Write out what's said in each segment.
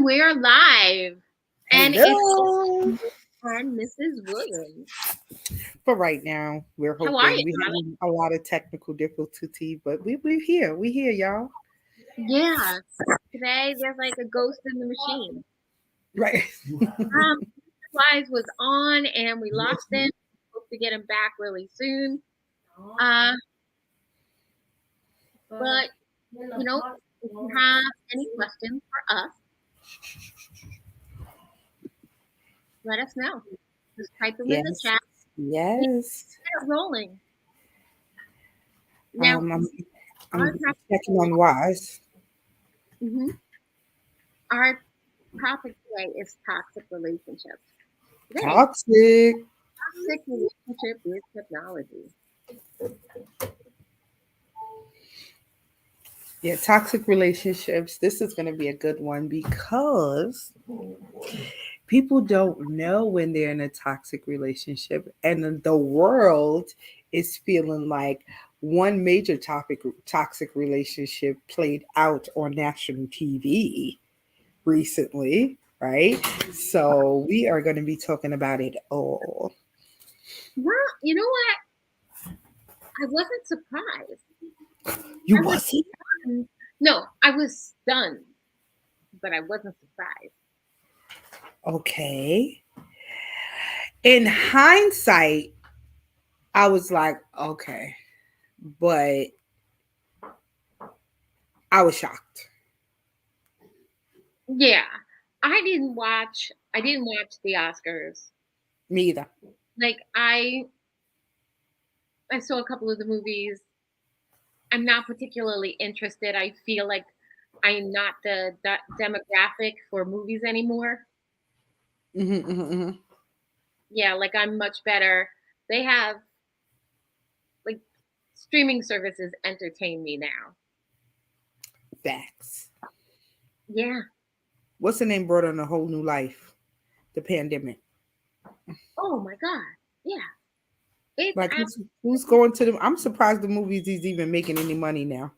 we're live. And Hello. it's and Mrs. Williams. For right now, we're How are you, hoping we darling? having a lot of technical difficulty, but we're here. We here, y'all. Yeah. Today there's like a ghost in the machine. Right. Flies was on and we lost him. Hope to get him back really soon. But if you have any questions for us, let us know. Just type them in the Yes. chat. Yes. Get it rolling. Now, I'm checking on Wise. Our topic today is toxic relationships. Toxic. Toxic relationship with technology. Yeah, toxic relationships. This is going to be a good one because people don't know when they're in a toxic relationship, and the world is feeling like one major toxic relationship played out on national TV recently, right? So we are going to be talking about it all. Well, you know what? I wasn't surprised. You I was wasn't? stunned. No, I was stunned, but I wasn't surprised. Okay. In hindsight, I was like, okay, but I was shocked. Yeah, I didn't watch the Oscars. Me either. Like I saw a couple of the movies. I'm not particularly interested. I feel like I'm not the demographic for movies anymore. Mm-hmm, mm-hmm, mm-hmm. Yeah, like I'm much better. They have like streaming services entertain me now. Facts. Yeah. What's the name brought on a whole new life? The pandemic. Oh my God. Yeah. It's Like who's going to them? I'm surprised the movies is even making any money now.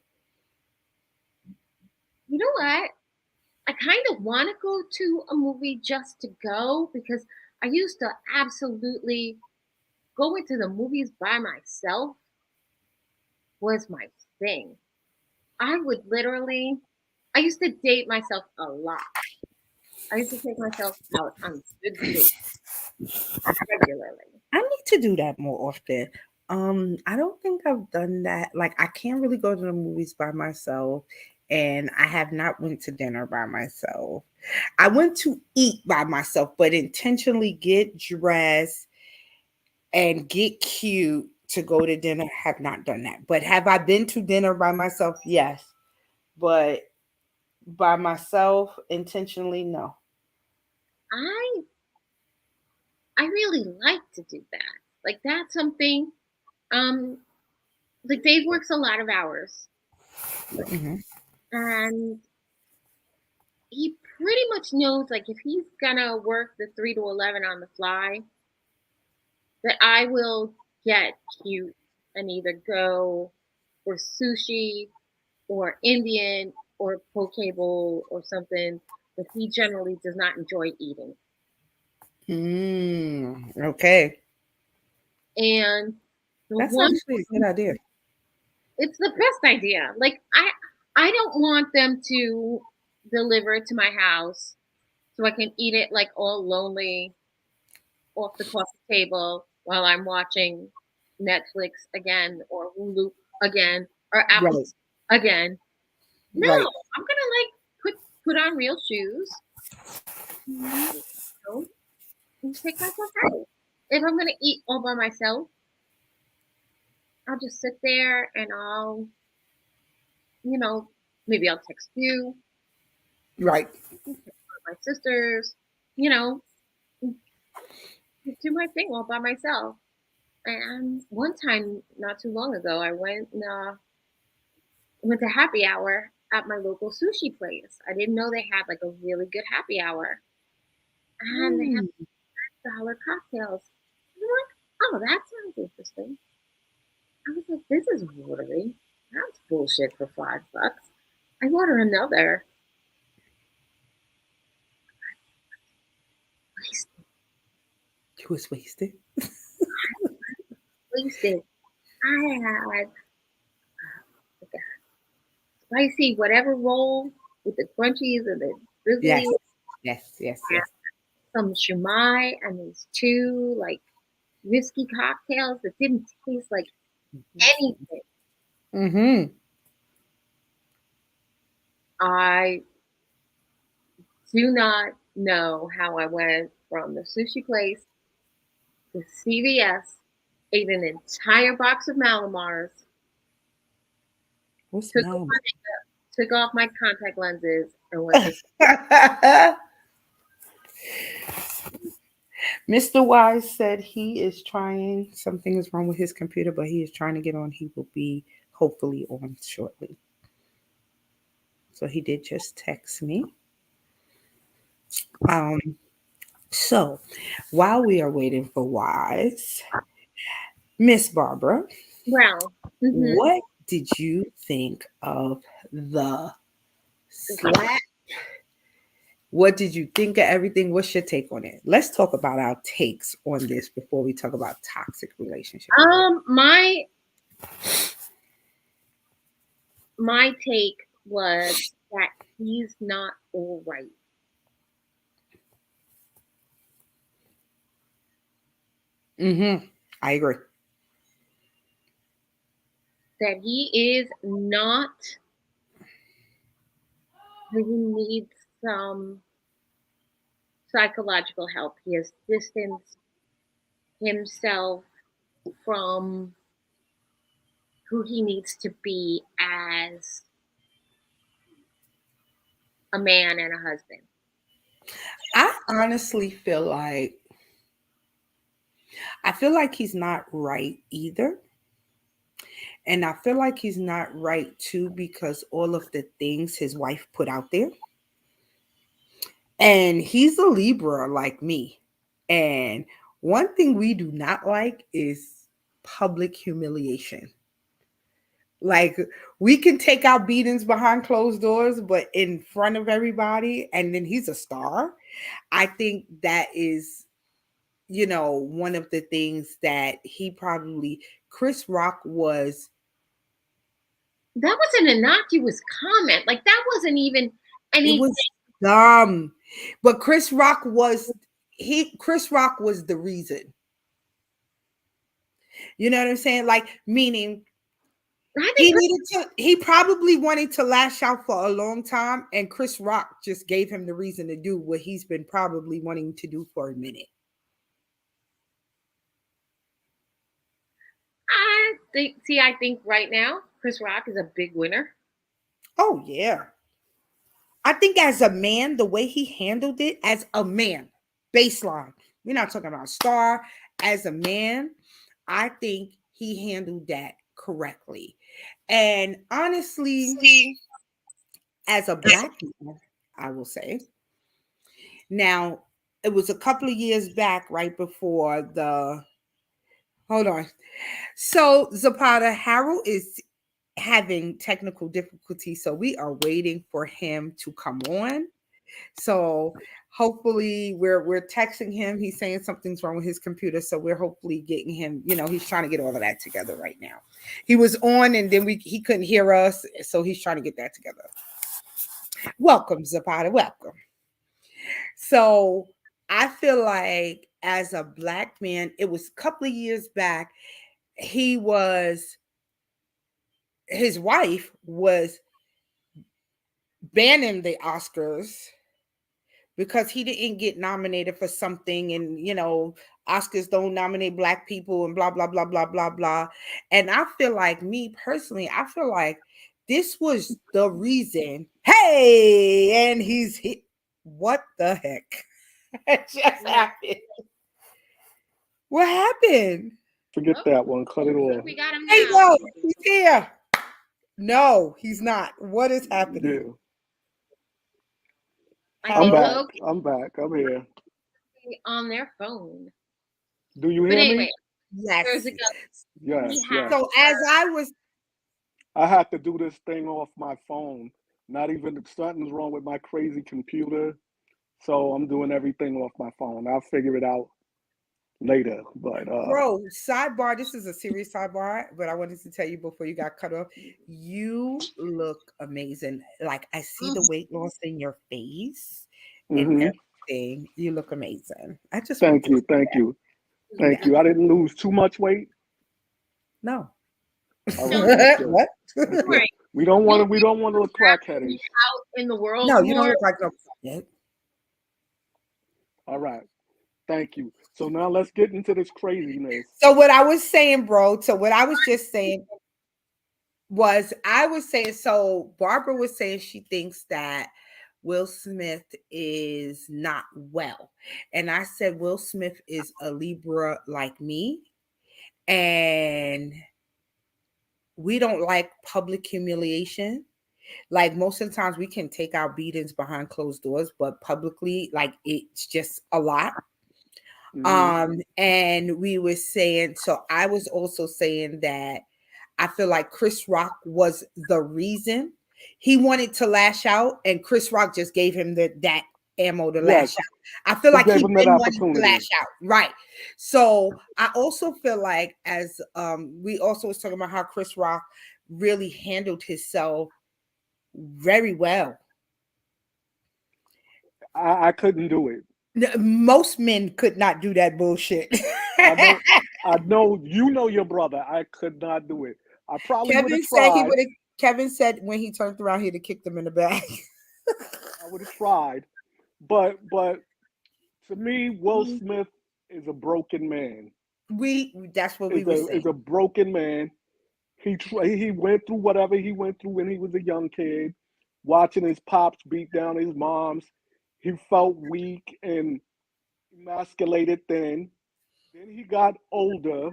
you know what? I kind of want to go to a movie just to go because I used to absolutely go into the movies by myself was my thing. I would literally I used to date myself a lot. I used to take myself out on good dates regularly. I need to do that more often. I don't think I've done that. Like I can't really go to the movies by myself, and I have not went to dinner by myself. I went to eat by myself, but intentionally get dressed and get cute to go to dinner. Have not done that. But have I been to dinner by myself? Yes. But by myself intentionally, no. I I really like to do that. Like that's something um like Dave works a lot of hours Hmm. and he pretty much knows like if he's gonna work the 3 to 11 on the fly that I will get cute and either go for sushi or Indian or poke bowl or something that he generally does not enjoy eating. Okay. And the That's one actually a good idea. it's the best idea. Like I don't want them to deliver it to my house so I can eat it like all lonely off the coffee table while I'm watching Netflix again or Hulu again or Apple Right. again. No, Right. I'm gonna like put on real shoes and and take myself out. If I'm gonna eat all by myself, I'll just sit there and you know, maybe I'll text you, Right. my sisters, you know, do my thing all by myself. And one time, not too long ago, I went to happy hour at my local sushi place. I didn't know they had like a really good happy hour, and they had Mm. $5 cocktails. I'm like, oh, that sounds interesting. I was like, this is watery. That's bullshit for $5. I order another. wasted. You was wasted. Wasted. I had like a spicy whatever roll with the crunchies and the drizzly, Yes, yes, yes, yes. some shumai, and these two like whiskey cocktails that didn't taste like anything. Mm-hmm. I do not know how I went from the sushi place to CVS, ate an entire box of Malamars, What's took off mom? my took off my contact lenses, and went to. Mr. Wise said he is trying. Something is wrong with his computer, but he is trying to get on. He will be hopefully on shortly. So he did just text me. Um, so while we are waiting for Wise, Miss Barbara, Well, what did you think of the slap? What did you think of everything? What's your take on it? Let's talk about our takes on this before we talk about toxic relationships. my take was that he's not all right. Mm-hmm. I agree. That he is not. That he needs some psychological help. He has distanced himself from who he needs to be as a man and a husband. I honestly feel like he's not right either. And I feel like he's not right too because all of the things his wife put out there. And he's a Libra like me. And one thing we do not like is public humiliation. Like we can take our beatings behind closed doors, but in front of everybody, and then he's a star. I think that is, one of the things that he probably Chris Rock was. That was an innocuous comment. Like that wasn't even It anything. was dumb, but Chris Rock was the reason. You know what I'm saying? Like meaning I think he probably wanted to lash out for a long time, and Chris Rock just gave him the reason to do what he's been probably wanting to do for a minute. I think right now Chris Rock is a big winner. Oh yeah. I think as a man, the way he handled it as a man, baseline. We're not talking about star. As a man, I think he handled that correctly. And honestly, as a black man, I will say. Now, it was a couple of years back, right before the. Hold on. So, Zapata, Harold is having technical difficulties, so we are waiting for him to come on. So hopefully we're texting him. He's saying something's wrong with his computer. So we're hopefully getting him, he's trying to get all of that together right now. He was on and then he couldn't hear us. So he's trying to get that together. Welcome, Zapata. Welcome. So I feel like as a black man, it was a couple of years back, his wife was banning the Oscars because he didn't get nominated for something, and Oscars don't nominate black people and blah blah blah blah blah blah. And I feel like, me personally, I feel like this was the reason. Hey, and he's hit. What the heck? It just happened. What happened? Forget that one. Cut it off. We got him Hey, now. no, he's here. No, he's not. What is happening? Yeah. I I'm think back. I'm back. I'm here. on their phone. Do you But hear anyway, me? Yes. there's a go. Yes. He has Yes. So as I was, I had to do this thing off my phone. Not even something's wrong with my crazy computer. So I'm doing everything off my phone. I'll figure it out later. But Bro, sidebar. This is a serious sidebar, but I wanted to tell you before you got cut off. You look amazing. Like I see the Mm. weight loss in your face and hmm everything. You look amazing. I just want thank to say you, thank you, thank that. you. I didn't lose too much weight. No. All No, right, that's good. What? That's don't good. worry. We don't want You'll to. We be don't want to look traveling crackheadish. out in the world No, you don't more. look like no. All right. Thank you. So now let's get into this craziness. So what I was saying, bro. So what I was just saying I was saying, so Barbara was saying she thinks that Will Smith is not well. And I said Will Smith is a Libra like me. And we don't like public humiliation. Like most of the times we can take our beatings behind closed doors, but publicly, like it's just a lot. hmm And we were saying, so I was also saying that I feel like Chris Rock was the reason he wanted to lash out, and Chris Rock just gave him that ammo to Yes, lash out. I feel he like gave he him that been wanting to opportunity. lash out, right? So I also feel like, as we also was talking about how Chris Rock really handled himself very well. I couldn't do it. Most men could not do that bullshit. I know. I know. You know your brother. I could not do it. I probably would have Kevin said he tried. would have. Kevin said when he turned around, he'd have kicked him in the back. I would have tried. But to me, Will Smith is a broken man. That's what we Is were a saying. is a broken man. He went through whatever he went through when he was a young kid, watching his pops beat down his moms. He felt weak and emasculated then. Then he got older.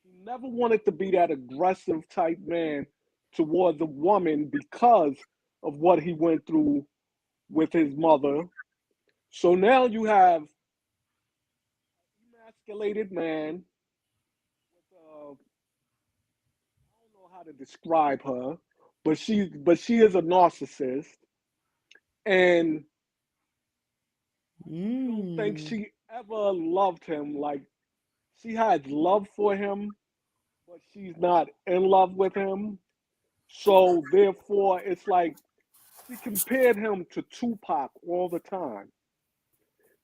He never wanted to be that aggressive type man towards a woman because of what he went through with his mother. So now you have emasculated man. I don't know how to describe her, but she is a narcissist, and I don't think Mm. she ever loved him. Like she had love for him, but she's not in love with him. So therefore, it's like she compared him to Tupac all the time.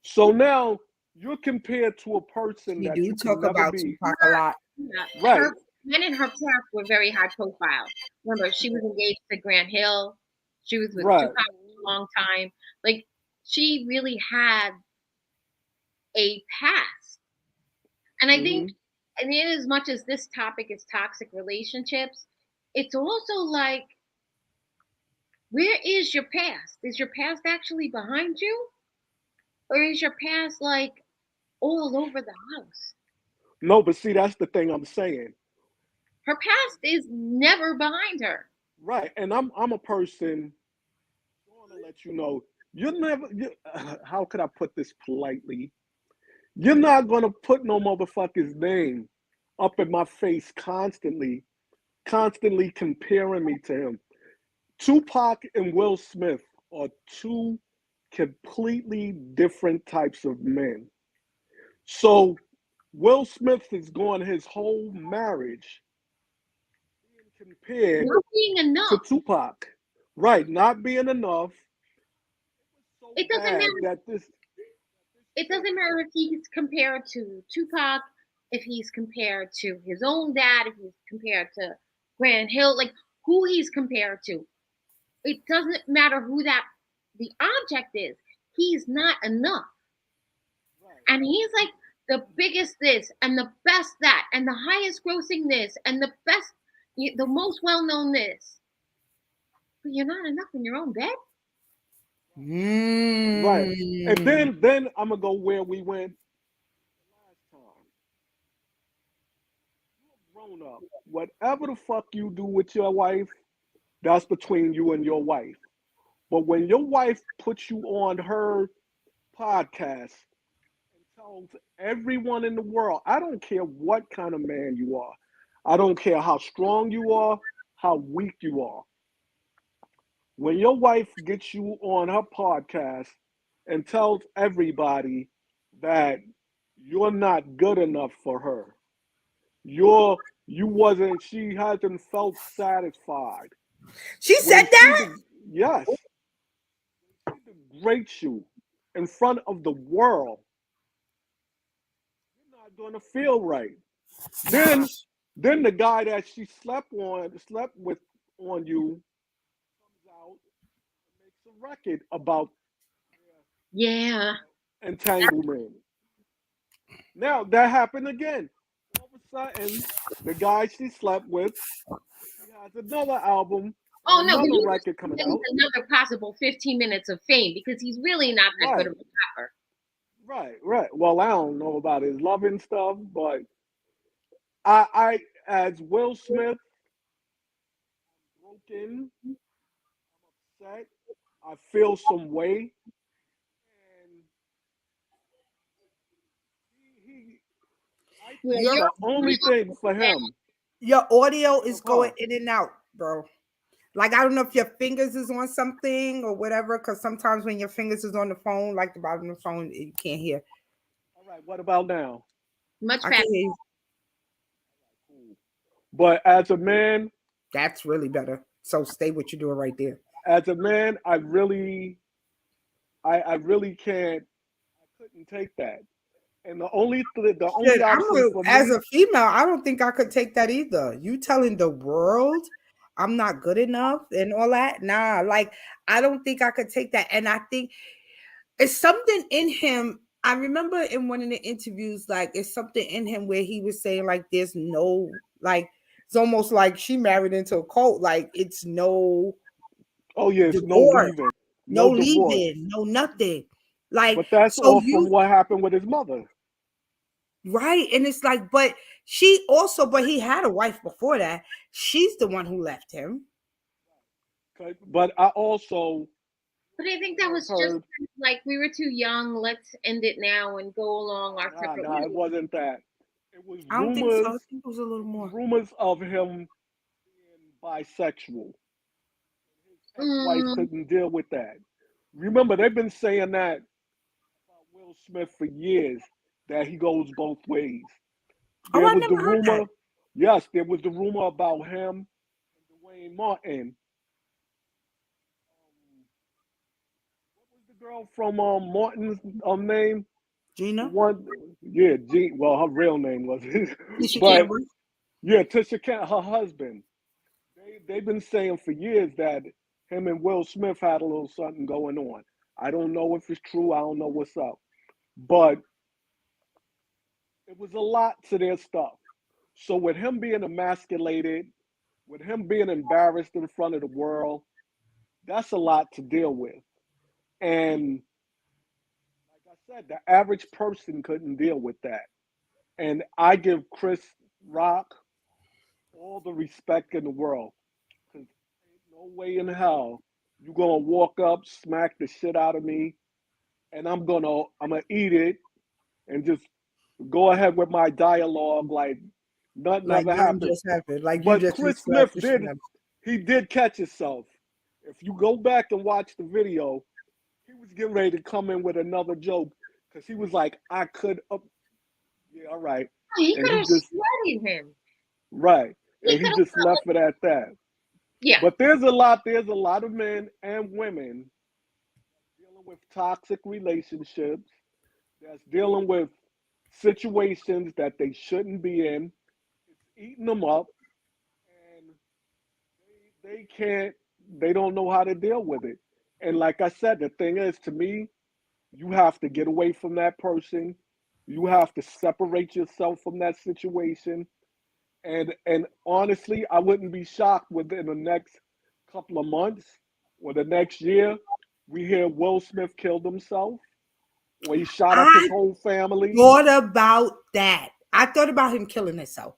So now you're compared to a person We that do you can talk never about be. Tupac a lot. Yeah, Right, her men in her past were very high profile. Remember, she was engaged to Grant Hill. She was with right. Tupac for a long time. Like she really had a past. And I think, hmm and in as much as this topic is toxic relationships, it's also like, where is your past? Is your past actually behind you? Or is your past like all over the house? No, but see, that's the thing I'm saying. Her past is never behind her. Right, and I'm a person. I want to let you know. You're never. How could I put this politely? You're not gonna put no motherfucker's name up in my face constantly comparing me to him. Tupac and Will Smith are two completely different types of men. So Will Smith is going his whole marriage being compared Not being to enough. Tupac. Right, not being enough. So It doesn't bad matter. that this It chick, doesn't matter if he's compared to Tupac, if he's compared to his own dad, if he's compared to Grant Hill, like who he's compared to. It doesn't matter who that the object is. He's not enough. right. And he's like the biggest this and the best that and the highest grossing this and the best, the most well known this. But you're not enough in your own bed. Right. And Mm. then I'm gonna go where we went last time. Grown up. Whatever the fuck you do with your wife, that's between you and your wife. But when your wife puts you on her podcast and tells everyone in the world, I don't care what kind of man you are, I don't care how strong you are, how weak you are. When your wife gets you on her podcast and tells everybody that you're not good enough for her. She hasn't felt satisfied. She said When she that? de- yes, she degrades you in front of the world, you're not gonna feel right. Nah. Then the guy that she slept with on you comes out and makes a record about Yeah. entanglement. Now that happened again. All of a sudden, the guy she slept with, he has another album and Oh no, but another you just record coming said he's out. another possible 15 minutes of fame because he's really not that good Right, of a rapper. right. Well, I don't know about his loving stuff, but I as Will Smith, broken, upset, I feel some way, and he I Yeah, think Your the only thing for him. your audio is Huh? going in and out, bro. Like I don't know if your fingers is on something or whatever, because sometimes when your fingers is on the phone, like the bottom of the phone, you can't hear. All right, what about now? much I can faster. hear you. Cool. But as a man, That's really better. So stay what you're doing right there. I really can't. I couldn't take that. And the Shit, only option for as me, a female, I don't think I could take that either. You telling the world I'm not good enough and all that? Nah, like I don't think I could take that. And I think it's something in him. I remember in one of the interviews, like it's something in him where he was saying, like, there's no like it's almost like she married into a cult, like it's no oh yes, no divorce, leaving, no no divorce. leaving, no nothing. Like, But that's so all from you what happened with his mother. right. And it's like, but she also, but he had a wife before that. She's the one who left him. Okay? But I also But I think that was just heard, like we were too young. Let's end it now and go along our separate it ways. wasn't that. It was I don't think so. I rumors. think it was a little It was more. rumors of him being bisexual. Ex-wife Mm, couldn't deal with that. Remember, they've been saying that about Will Smith for years, that he goes both ways. Oh, There I was the never heard that. rumor, yes, there was the rumor about him and Dwayne Martin. What was the girl from Martin's name? The Gina? one, yeah, Jean. Well, her real name was, Tisha but Campbell. yeah, Tisha Campbell, her husband. They've been saying for years that him and Will Smith had a little something going on. I don't know if it's true. I don't know what's up, but it was a lot to their stuff. So with him being emasculated, with him being embarrassed in front of the world, that's a lot to deal with. And like I said, the average person couldn't deal with that. And I give Chris Rock all the respect in the world, because ain't no way in hell you gonna walk up, smack the shit out of me, and I'm gonna eat it and just go ahead with my dialogue like nothing Like ever nothing happened. just happened. Like you But just Chris slapped Smith the shit did out of he did catch himself. If you go back and watch the video, he was getting ready to come in with another joke because he was like, I could yeah, all right. he And could he have just sweated him. right. He And he could just have. left it at that. Yeah. But there's a lot of men and women dealing with toxic relationships, that's dealing with situations that they shouldn't be in. It's eating them up, and they can't, they don't know how to deal with it. And like I said, the thing is, to me, you have to get away from that person. You have to separate yourself from that situation. And honestly, I wouldn't be shocked within the next couple of months or the next year we hear Will Smith killed himself or he shot up his I whole family. thought about that. I thought about him killing himself.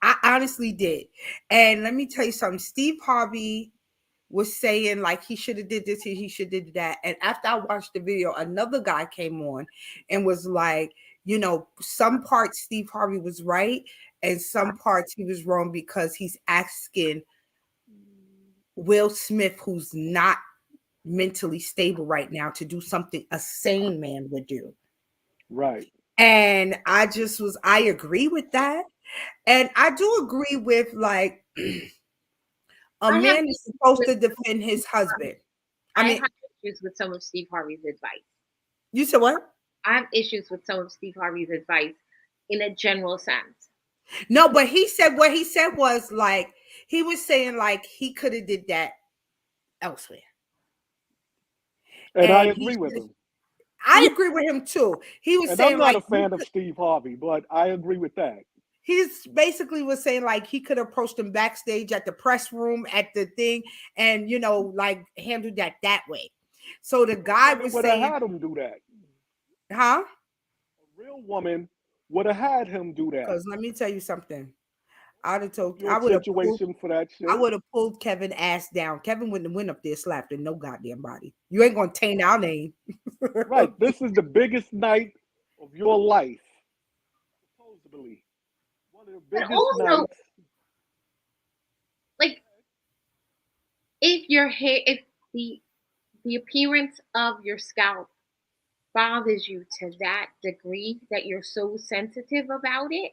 I honestly did. And let me tell you something. Steve Harvey was saying like he should have did this, he should have did that. And after I watched the video, another guy came on and was like, some parts Steve Harvey was right and some parts he was wrong because he's asking Will Smith, who's not mentally stable right now to do something a sane man would do. Right. And I agree with that. And I do agree with like a I have man is supposed with to defend his husband. I I mean, have issues with some of Steve Harvey's advice. you said what? I have issues with some of Steve Harvey's advice in a general sense. No, but he said what he said was like he was saying like he could have did that elsewhere. And I And he agree with should him. I agree with him too. He was And I'm saying not like a fan of Steve Harvey, but I agree with that. he's basically was saying like he could have approached him backstage at the press room at the thing and like handled that way. So the guy Woman was would have saying, had him do that. huh? A real woman would have had him do that. Because let me tell you something. I Your situation for that shit. would have pulled Kevin ass down. Kevin wouldn't have went up there slapped in no goddamn body. You ain't gonna taint our name. Right. This is the biggest night of your life. Supposedly. One of the But biggest also, nights. like, if your hair, if the appearance of your scalp bothers you to that degree that you're so sensitive about it,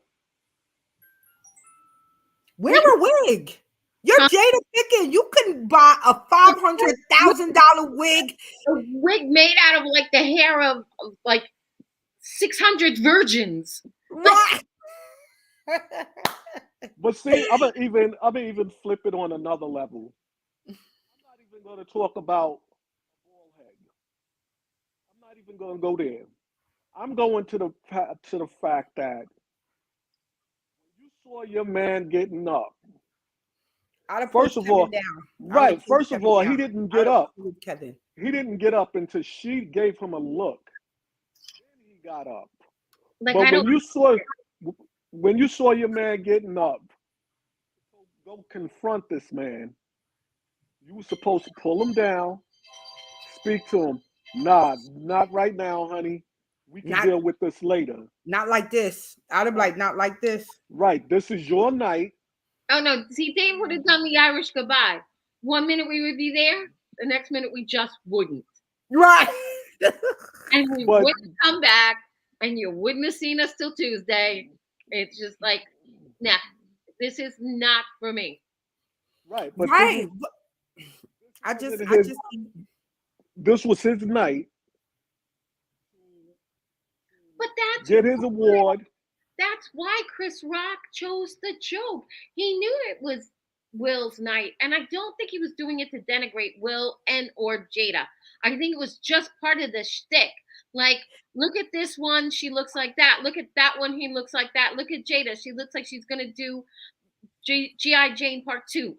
Wear like, a wig. You're Huh? Jada Pinkett. You can buy a $500,000 wig. a wig made out of like the hair of like 600 virgins. Right. But see, I'm gonna even flip it on another level. I'm not even gonna talk about bald head. I'm not even gonna go there. I'm going to the fact that you saw your man getting up. I'd have First pulled of all, Kevin down. right. First of all, he didn't get up. Kevin. He didn't get up until she gave him a look. Then he got up. Like, But I don't. when you saw your man getting up, go confront this man. You were supposed to pull him down, speak to him. Nah, not right now, honey. We can deal with this later. Not like this. I'd have like not like this. Right. This is your night. Oh no! See, Dave would have done the Irish goodbye. 1 minute we would be there, the next minute we just wouldn't. Right. And we wouldn't come back, and you wouldn't have seen us till Tuesday. It's just like, nah, this is not for me. Right. But right. This was his night. But that's get his award. That's why Chris Rock chose the joke. He knew it was Will's night, and I don't think he was doing it to denigrate Will and or Jada. I think it was just part of the shtick. Like, look at this one, she looks like that. Look at that one, he looks like that. Look at Jada, she looks like she's gonna do G.I. Jane Part 2.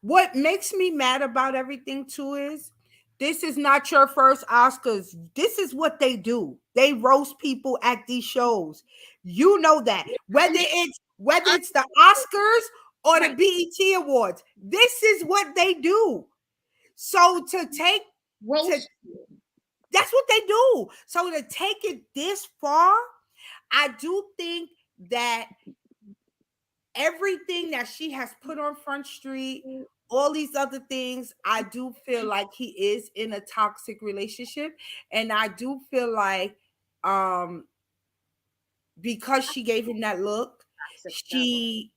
What makes me mad about everything too is this is not your first Oscars. This is what they do. They roast people at these shows. You know that. Whether it's the Oscars or the BET Awards, this is what they do. So that's what they do. So to take it this far, I do think that everything that she has put on Front Street, all these other things, I do feel like he is in a toxic relationship. And I do feel like because she gave him that look, he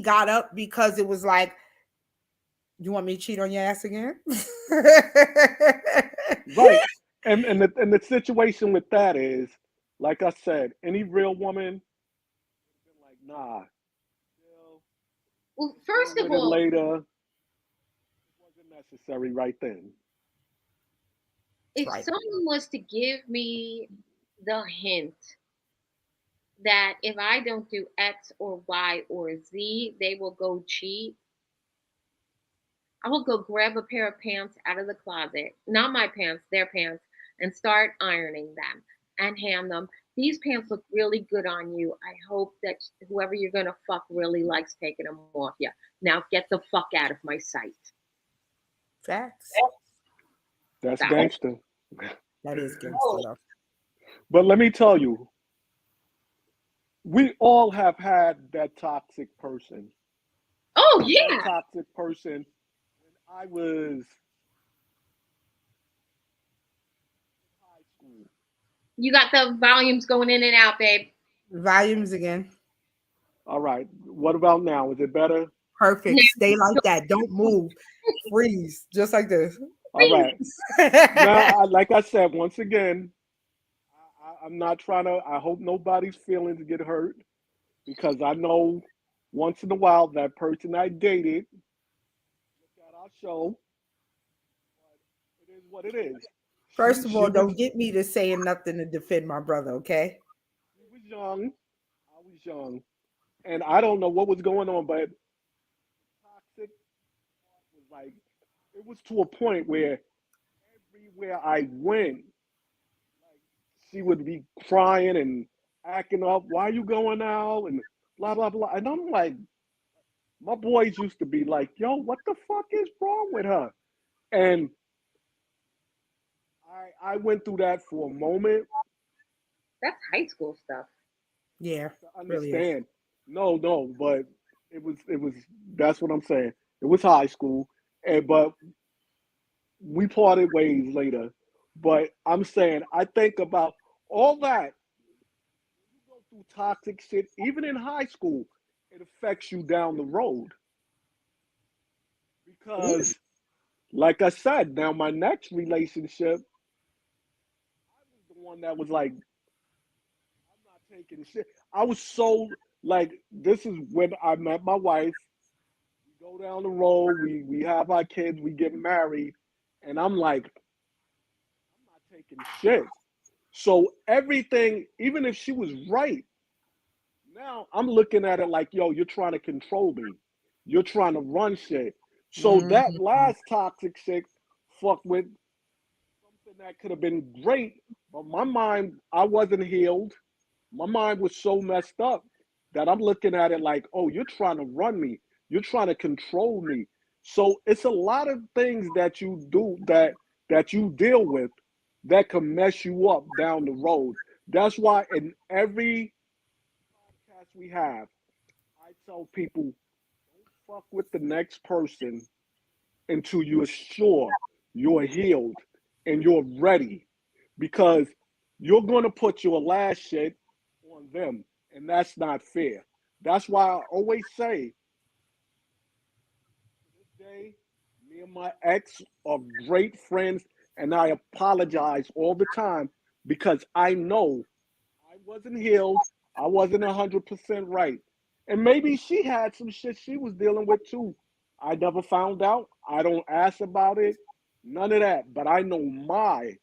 got up because it was like, you want me to cheat on your ass again? Right. And the situation with that is, like I said, any real woman, like, nah. Well, first of all, later, it wasn't necessary right then. If someone was to give me the hint that if I don't do X or Y or Z, they will go cheat, I will go grab a pair of pants out of the closet, not my pants, their pants, and start ironing them and hand them. These pants look really good on you. I hope that whoever you're going to fuck really likes taking them off you. Now get the fuck out of my sight. Facts. That's gangster. That is gangster. But let me tell you, we all have had that toxic person. Oh, yeah. That toxic person. I was in high school. You got the volumes going in and out, babe. Volumes again. All right. What about now? Is it better? Now, Perfect. Stay like that. Don't move. Freeze. Just like this. All right. Now, like I said, once again, I'm not trying to. I hope nobody's feelings get hurt because I know once in a while that person I dated look at our show. It is what it is. First of She all, was don't get me to saying nothing to defend my brother, okay? she was young. I was young, and I don't know what was going on, but toxic was like it was to a point where everywhere I went, like she would be crying and acting up. Why are you going out? And blah blah blah. And I'm like, my boys used to be like, yo, what the fuck is wrong with her? And I went through that for a moment. that's high school stuff. Yeah, To really is. understand. No, no, but it was that's what I'm saying. It was high school. And but we parted ways later. But I'm saying I think about all that. You go through toxic shit, even in high school, it affects you down the road. Yeah. Because like I said, now my next relationship, I was the one that was like, I'm not taking shit. I was so like, this is when I met my wife. We go down the road, we have our kids, we get married, and I'm like, I'm not taking shit. So everything, even if she was right, now I'm looking at it like, yo, you're trying to control me. You're trying to run shit. So that Mhm. last toxic shit fucked with something that could have been great, but my mind, I wasn't healed. My mind was so messed up that I'm looking at it like, oh, you're trying to run me. You're trying to control me. So it's a lot of things that you do that you deal with that can mess you up down the road. That's why in every podcast we have, I tell people, fuck with the next person until you're sure you're healed and you're ready because you're going to put your last shit on them and that's not fair. That's why I always say to this day, me and my ex are great friends and I apologize all the time because I know I wasn't healed. I wasn't 100% right. And maybe she had some shit she was dealing with too. I never found out. I don't ask about it. None of that. But I know my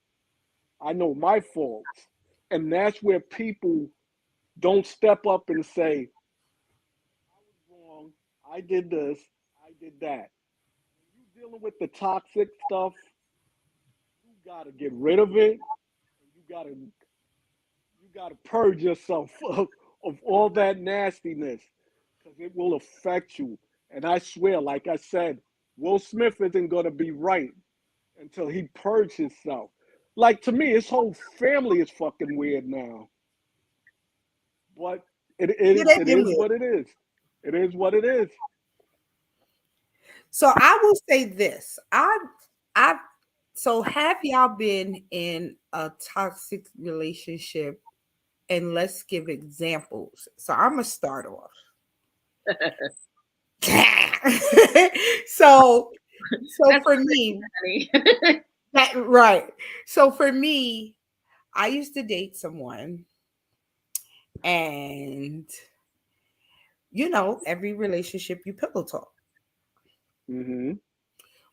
faults. And that's where people don't step up and say, I was wrong. I did this. I did that. When you're dealing with the toxic stuff, you gotta get rid of it. And you gotta purge yourself of all that nastiness because it will affect you. And I swear, like I said, Will Smith isn't gonna be right until he purges himself. Like to me, his whole family is fucking weird now. But it Yeah, it, they've it been is weird. what it is. It is what it is. So I will say this. I so have y'all been in a toxic relationship? And let's give examples. So I'm gonna start off. so so That's for me, funny. that right. So for me, I used to date someone, and every relationship you pillow talk. Hmm.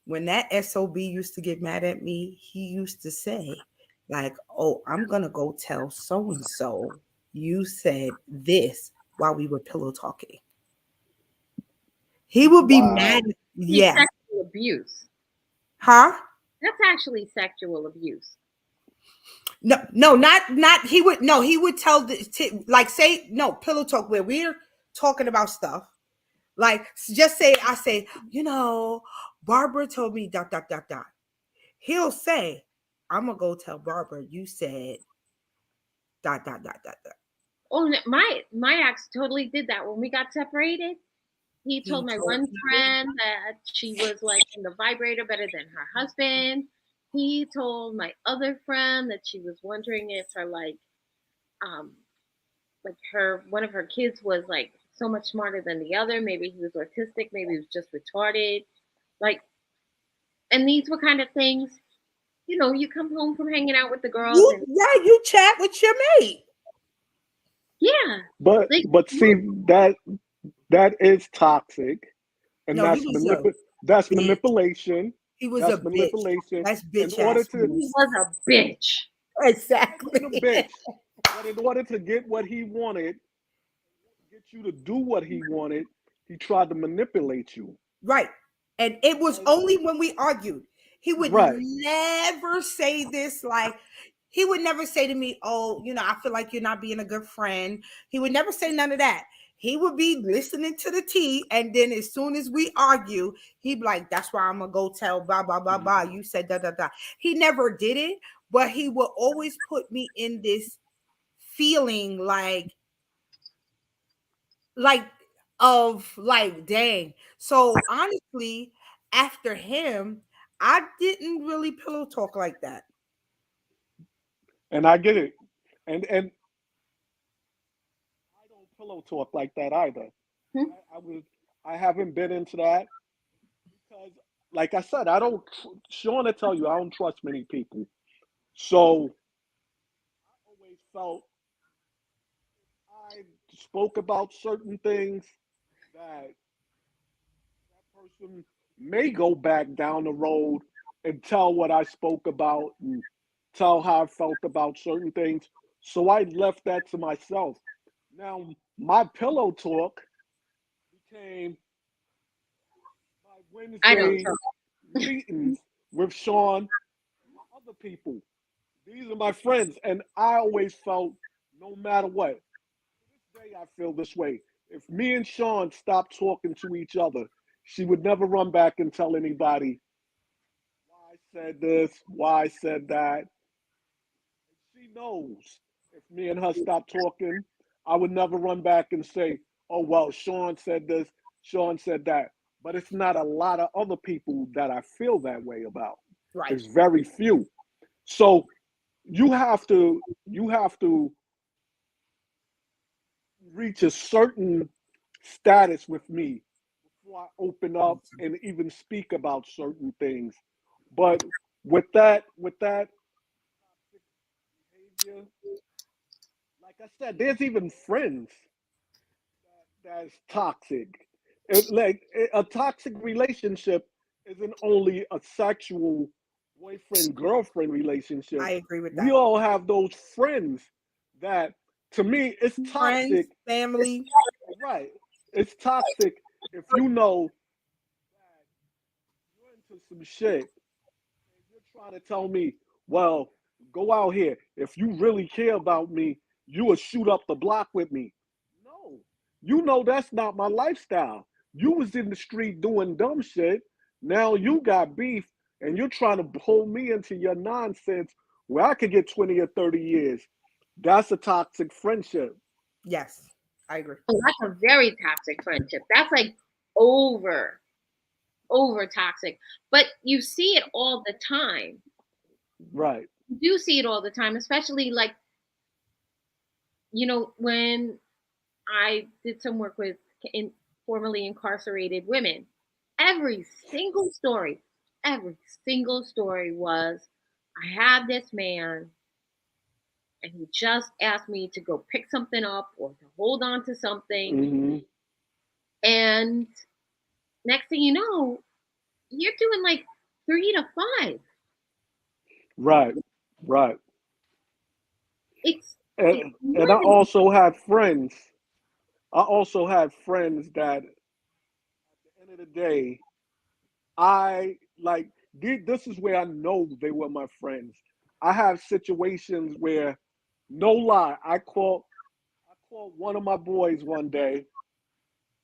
When that SOB used to get mad at me, he used to say, like, oh, I'm gonna go tell so and so you said this while we were pillow talking. He would be mad. Wow. Actually Yeah. sexual abuse. Huh? That's actually sexual abuse. No, no, not he would no, he would tell like say no pillow talk where we're talking about stuff. Like just say I say, Barbara told me dot dot dot dot. He'll say, I'm gonna go tell Barbara you said dot dot dot dot dot. Oh, my ex totally did that when we got separated. He He told my told one people. friend that she was like in the vibrator better than her husband. He told my other friend that she was wondering if her um her one of her kids was like so much smarter than the other. Maybe he was autistic, maybe he was just retarded. Like, and these were kind of things, you come home from hanging out with the girls You and right, you chat with your mate. yeah, But like but see that is toxic, and No, he was a that's bitch. manipulation. He was a That's bitch. manipulation. That's In bitch order ass to he moves. was a bitch. wasn't a Exactly. bitch, but in order to get what he wanted, get you to do what he wanted, he tried to manipulate you. Right. And it was And only when we argued. He would right, never say this, like, he would never say to me, "Oh, I feel like you're not being a good friend." He would never say none of that. He would be listening to the tea, and then as soon as we argue, he'd be like, "That's why I'm gonna go tell blah blah blah blah. You said da da da." He never did it, but he would always put me in this feeling like of like dang. So honestly, after him, I didn't really pillow talk like that. and I get it. And I don't pillow talk like that either. Hmm? I haven't been into that because, like I said, I don't. Sean will tell you I don't trust many people. So I always felt I spoke about certain things that that person may go back down the road and tell what I spoke about and tell how I felt about certain things. So I left that to myself. Now my pillow talk became my I don't Wednesday trust. meetings with Sean, my other people. These are my friends, and I always felt no matter what. To this day, I feel this way. If me and Sean stopped talking to each other, she would never run back and tell anybody why I said this, why I said that. She knows if me and her stop talking, I would never run back and say, oh, well, Sean said this, Sean said that. But it's not a lot of other people that I feel that way about. Right. It's very few. So you have to reach a certain status with me before I open up and even speak about certain things. But with that behavior, like I said, there's even friends that's toxic. Like a toxic relationship isn't only a sexual boyfriend girlfriend relationship. I agree with We that. all have those friends that, to me, it's Friends, toxic. family. Right? It's toxic if you know that you're into some shit and you're trying to tell me, well, go out here. If you really care about me, you would shoot up the block with me. No, you know that's not my lifestyle. You was in the street doing dumb shit. Now you got beef and you're trying to pull me into your nonsense where I could get 20 or 30 years. That's a toxic friendship. Yes, I agree. Oh, that's a very toxic friendship. That's like over, over toxic. But you see it all the time. Right. You do see it all the time, especially like, when I did some work with formerly incarcerated women. Every single story, every single story was, I had this man and he just asked me to go pick something up or to hold on to something. Hmm. And next thing you know, you're doing like 3 to 5. Right. Right. It's more And I than also had friends. I also had friends that at the end of the day, I like this is where I know they were my friends. I have situations where, no lie, I called one of my boys one day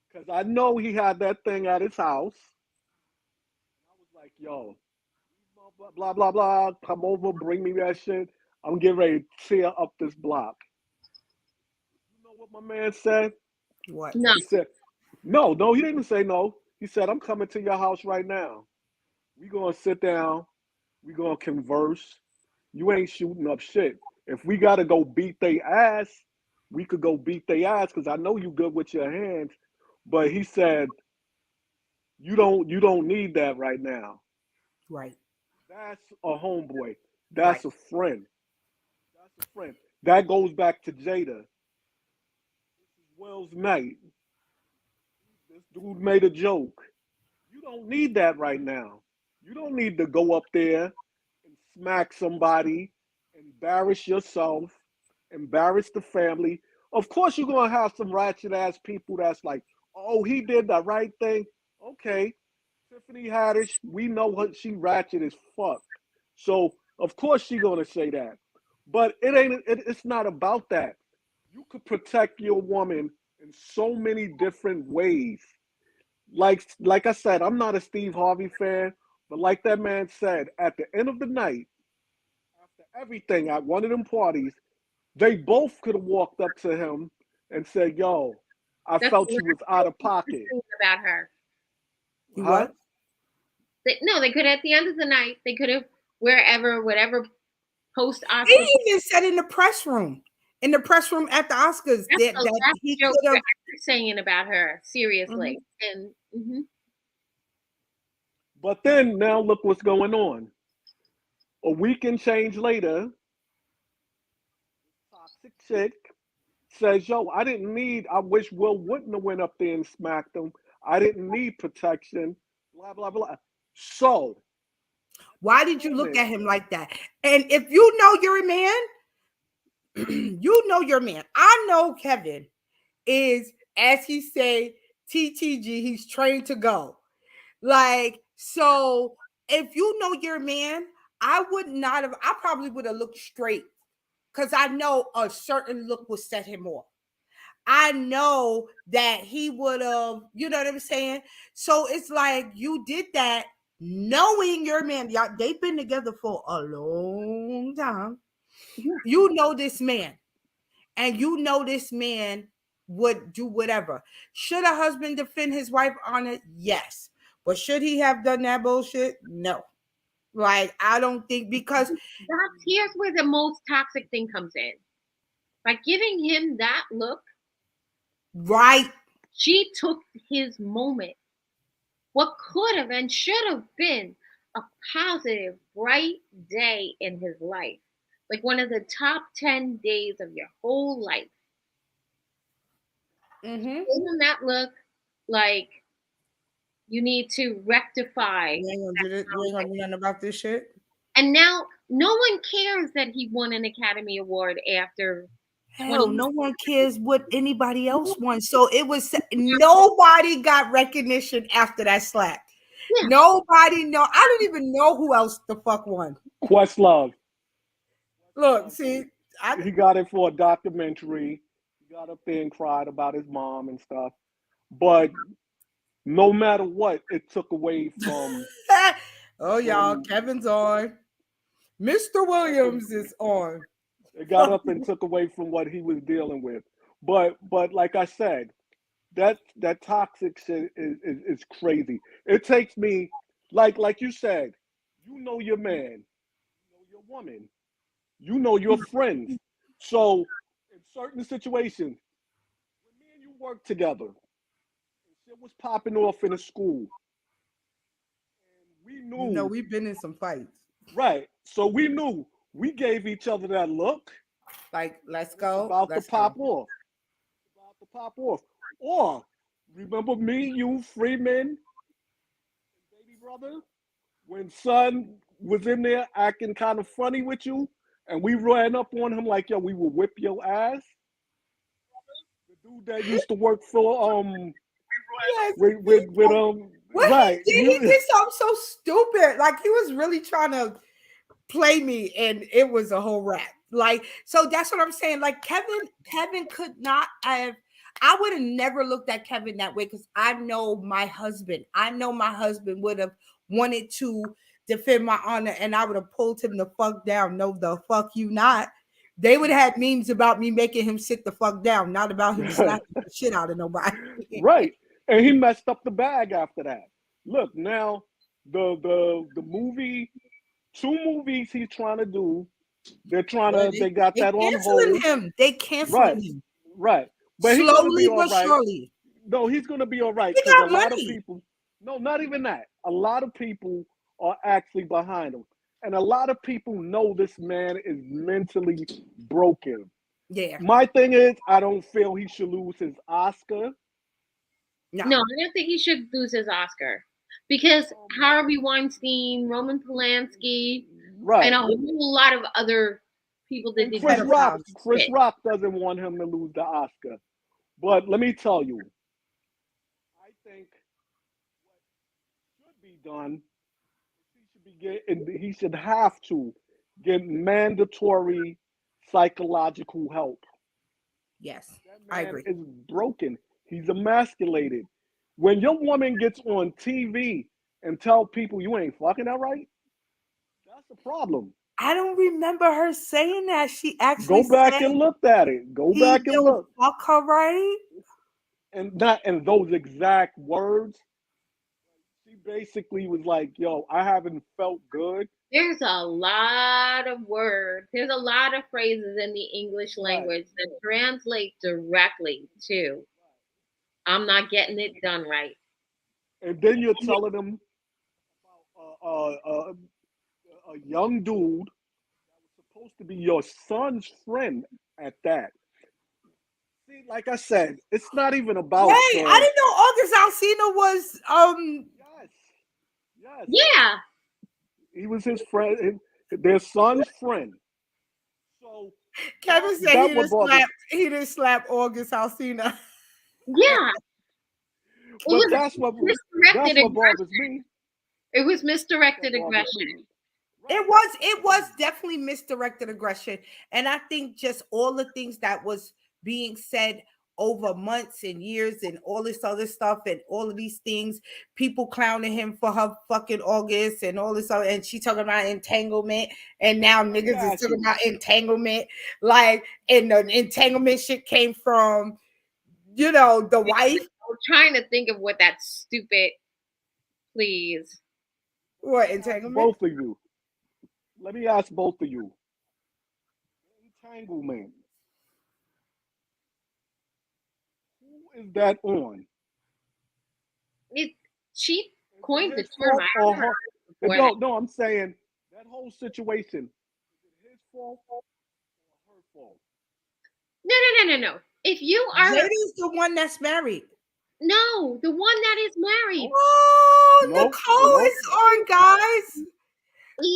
because I know he had that thing at his house. I was like, yo, blah blah blah blah, come over, bring me that shit. I'm getting ready to tear up this block. You know what my man said? What? no. He said, No, he didn't say no. He said, I'm coming to your house right now. We gonna sit down. We gonna converse. You ain't shooting up shit. If we gotta go beat they ass, we could go beat they ass because I know you good with your hands. But he said, you don't need that right now. Right. That's a homeboy. Right. That's a friend. That's a friend. That goes back to Jada. Will's night. This dude made a joke. You don't need that right now. You don't need to go up there and smack somebody, embarrass yourself, embarrass the family. Of course, you're gonna have some ratchet ass people that's like, "Oh, he did the right thing." Okay, Tiffany Haddish, we know her. She ratchet as fuck. So of course she gonna say that. But it ain't. It's not about that. You could protect your woman in so many different ways. Like I said, I'm not a Steve Harvey fan, but like that man said, at the end of the night, after everything at one of them parties, they both could have walked up to him and said, "Yo, I That's the felt you was out of last pocket." thing about her. You Huh? what? No, they could at the end of the night. They could have wherever, whatever post Oscar. He even said in the press room, at the Oscars, That's the that last he joke could you're have. ever saying about her. Seriously, Mhm. and But then now look what's going on. A week and change later, toxic chick says, "Yo, I wish Will wouldn't have went up there and smacked him. I didn't need protection." Blah blah blah. So Why did you look at him like that? And if you know you're a man, you know your man. I know Kevin is, as he say, TTG. He's trained to go. Like, so if you know your man, I would not have. I probably would have looked straight because I know a certain look would set him off. I know that he would have, you know what I'm saying? So it's like you did that knowing your man. Y'all, they've been together for a long time. You know this man, and you know this man would do whatever. Should a husband defend his wife on it? Yes. But should he have done that bullshit? No. Like, I don't think, because here's where the most toxic thing comes in. By giving him that look, right. she took his moment. What could have and should have been a positive, bright day in his life, like one of the top 10 days of your whole life. Mm-hmm. Isn't that look like you need to rectify? You ain't gonna do nothing about this shit. And now no one cares that he won an Academy Award after Hell, no one cares what anybody else wants. So it was, nobody got recognition after that slap. Yeah. Nobody know. I don't even know who else the fuck won. Questlove. Look, see, He got it for a documentary. He got up there and cried about his mom and stuff. But no matter what, it took away from. oh y'all, Kevin's on. Mr. Williams is on. It got up and took away from what he was dealing with. But like I said, that toxic shit is crazy. It takes me, like you said, you know your man, you know your woman, you know your friends. So in certain situations, when me and you work together, and shit was popping off in a school, and we knew, You know, we've been in some fights. right? So we knew we gave each other that look. Like, let's go. About Let's to pop go. off. About to pop off. Or remember me, you, Freeman, baby brother, when son was in there acting kind of funny with you, and we ran up on him like, "Yo, we will whip your ass." The dude that used to work for Yes, with what right. he did something so stupid. Like, he was really trying to play me, and it was a whole rap. Like, so that's what I'm saying. Like, Kevin could not have. I would have never looked at Kevin that way because I know my husband. I know my husband would have wanted to defend my honor, and I would have pulled him the fuck down. No, the fuck you not. They would have had memes about me making him sit the fuck down, not about him slapping the shit out of nobody. Right. and he messed up the bag after that. Look now, the movie, two movies he's trying to do. Well, They got they that on canceling hold. him. They Right, canceling him right. But he's gonna be slowly all but right. surely. No, he's gonna be all right He because a got lot of money. people. No, not even that. A lot of people are actually behind him, and a lot of people know this man is mentally broken. Yeah. My thing is, I don't feel he should lose his Oscar. No. No, I don't think he should lose his Oscar because Harvey Weinstein, Roman Polanski, and Right. a whole lot of other people that And did Pedophiles. Chris shit. Rock doesn't want him to lose the Oscar. But let me tell you, I think what should be done, he should have to get mandatory psychological help. Yes, That I man agree. is broken. He's emasculated. When your woman gets on TV and tell people you ain't fucking that right, that's a problem. I don't remember her saying that. She actually Go back said and look at it. Go he back and don't look. fuck her right. And not in those exact words. She basically was like, yo, I haven't felt good. There's a lot of words. There's a lot of phrases in the English Right. language that translate directly to "I'm not getting it done right." And then you're telling them a young dude supposed to be your son's friend at that. See, like I said, it's not even Wait, about the I didn't know August Alsina was yes, yes. Yeah, He was his friend, their son's friend. So Kevin said that what bothers. he didn't slap August Alsina. yeah. It But was misdirected that's what bothers aggression. me. It was That misdirected bothers aggression. me. It Right. was definitely misdirected aggression. And I think just all the things that was being said over months and years and all this other stuff and all of these things, people clowning him for her fucking August and all this other, and she talking about entanglement, and now Let me niggas is ask talking you. about entanglement. Like, and the entanglement shit came from, the wife. I'm trying to think of what that stupid, please. What Ask entanglement? both of you. Let me ask both of you. Entanglement. Who is that on? She Is it coined the his term. fault I or haven't heard her? it before. No, I'm saying that whole situation. Is it his fault or her fault? No. If you are Jada's the one that's married. no, the one that is married Nope, Oh, nope, Nicole nope. is on, guys.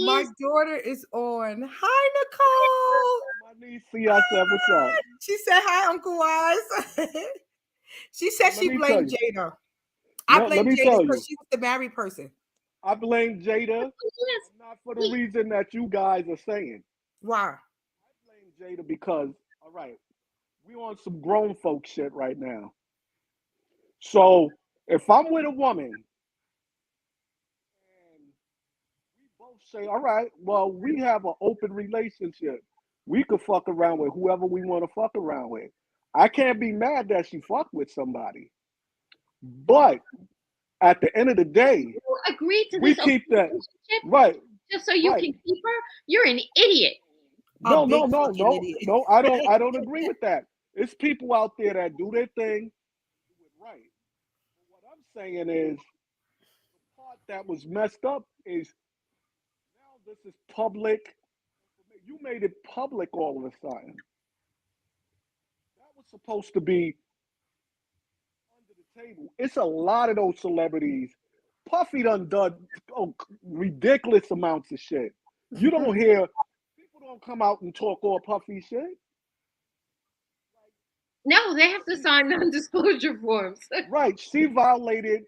My is daughter is on. Hi, Nicole. My niece, see, I said, what's up? She said hi, Uncle Wise. She said Well, let she me tell blamed you. Jada. I No, let blame me Jada tell because you. she was the married person. I blame Jada, yes. not for the He, reason that you guys are saying. Why? I blame Jada because, all right, we on some grown folk shit right now. So if I'm with a woman and we both say, all right, well, we have an open relationship. We could fuck around with whoever we want to fuck around with. I can't be mad that she fucked with somebody. But at the end of the day, you agreed to we this open keep that relationship right, just so you right. can keep her. You're an idiot. A No, big no, no, fucking no, idiot. no. I don't agree with that. It's people out there that do their thing, do it right. What I'm saying is the part that was messed up is now this is public. You made it public all of a sudden. That was supposed to be under the table. It's a lot of those celebrities. Puffy done ridiculous amounts of shit. You don't hear people don't come out and talk all Puffy shit. No, they have to sign non-disclosure forms. Right. She violated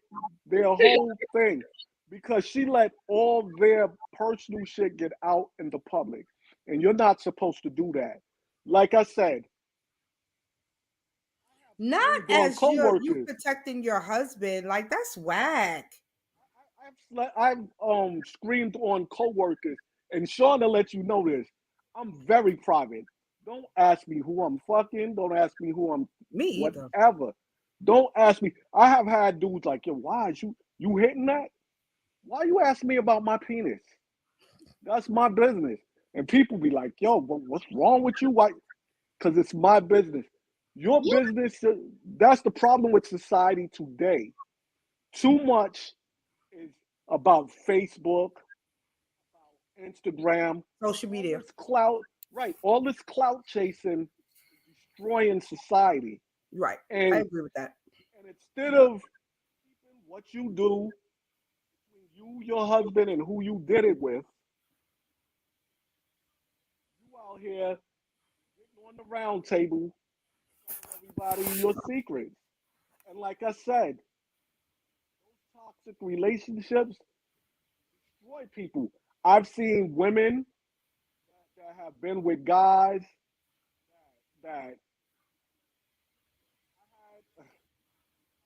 their whole thing because she let all their personal shit get out in the public. And you're not supposed to do that. Like I said, Not on as you coworkers. protecting your husband. Like, that's whack. I've screamed on coworkers, and Shauna let you know this. I'm very private. Don't ask me who I'm fucking. Don't ask me who I'm Me either. whatever. Don't ask me. I have had dudes like, yo, why is you hitting that? Why you asking me about my penis? That's my business. And people be like, yo, what's wrong with you? Why? Because it's my business. Your Yeah, business, that's the problem with society today. Too much is about Facebook, Instagram, Social all media. this clout, right? All this clout chasing, destroying society. Right. I And agree with that. instead of what you do, you, your husband, and who you did it with, you out here getting on the round table, telling everybody your secrets. And like I said, toxic relationships destroy people. I've seen women that have been with guys that I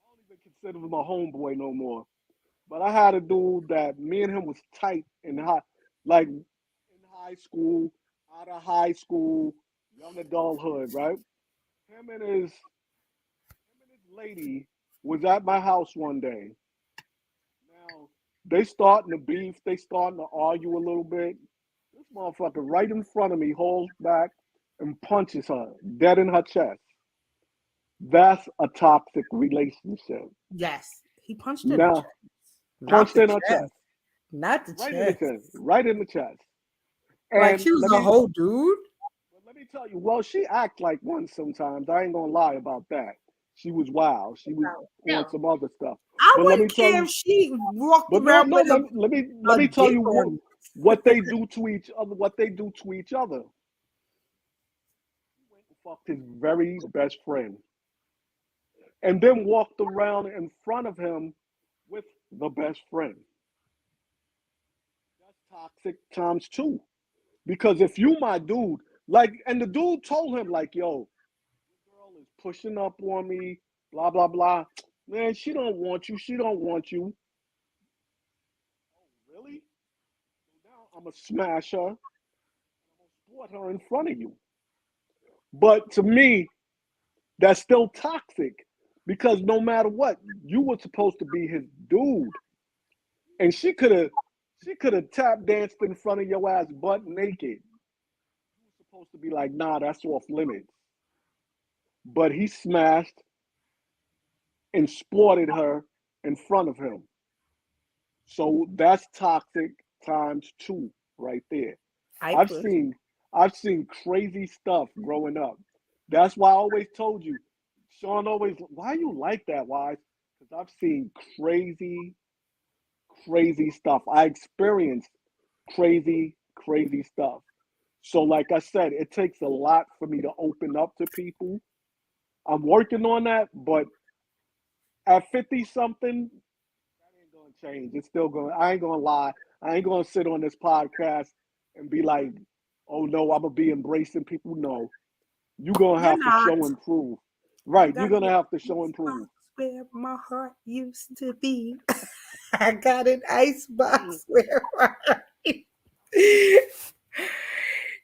don't even consider him a homeboy no more. But I had a dude that me and him was tight in like in high school, out of high school, young adulthood, right? Him and his lady was at my house one day. Now they starting to beef, they starting to argue a little bit. This motherfucker right in front of me holds back and punches her dead in her chest. That's a toxic relationship. Yes. He punched her in the Now, chest. Not punched the in her chest, chest. Not the right in the chest. chest, right in the chest. Like And she was a whole dude. let me tell you, well, she act like one sometimes. I ain't gonna lie about that. She was wild. She was so on still, some other stuff. I But let me wouldn't tell care you, if she walked but no, around no, with let a me tell dick you on. what they do to each other. What they do to each other. Fucked his very best friend, and then walked around in front of him with the best friend. That's toxic times two. Because if you my dude, like, and the dude told him like, yo, girl is pushing up on me, blah blah blah. Man, she don't want you. She don't want you. Really? So now I'm gonna smash her. I'm gonna sport her in front of you. But to me, that's still toxic because no matter what, you were supposed to be his dude, and she could have tap danced in front of your ass butt naked. You were supposed to be like, nah, that's off limits. But he smashed and sported her in front of him. So that's toxic times two right there. I I've agree. seen I've seen crazy stuff growing up. That's why I always told you, Sean always, why you like that, why? Because I've seen crazy, crazy stuff. I experienced crazy, crazy stuff. So like I said, it takes a lot for me to open up to people. I'm working on that, but at 50 something, ain't gonna change. It's still going. I ain't gonna lie. I ain't gonna sit on this podcast and be like, "Oh no, I'm gonna be embracing people." No, you gonna You're have to not. show and prove. I Right, you're got gonna an have to show and prove. icebox where my heart used to be. I got an icebox where my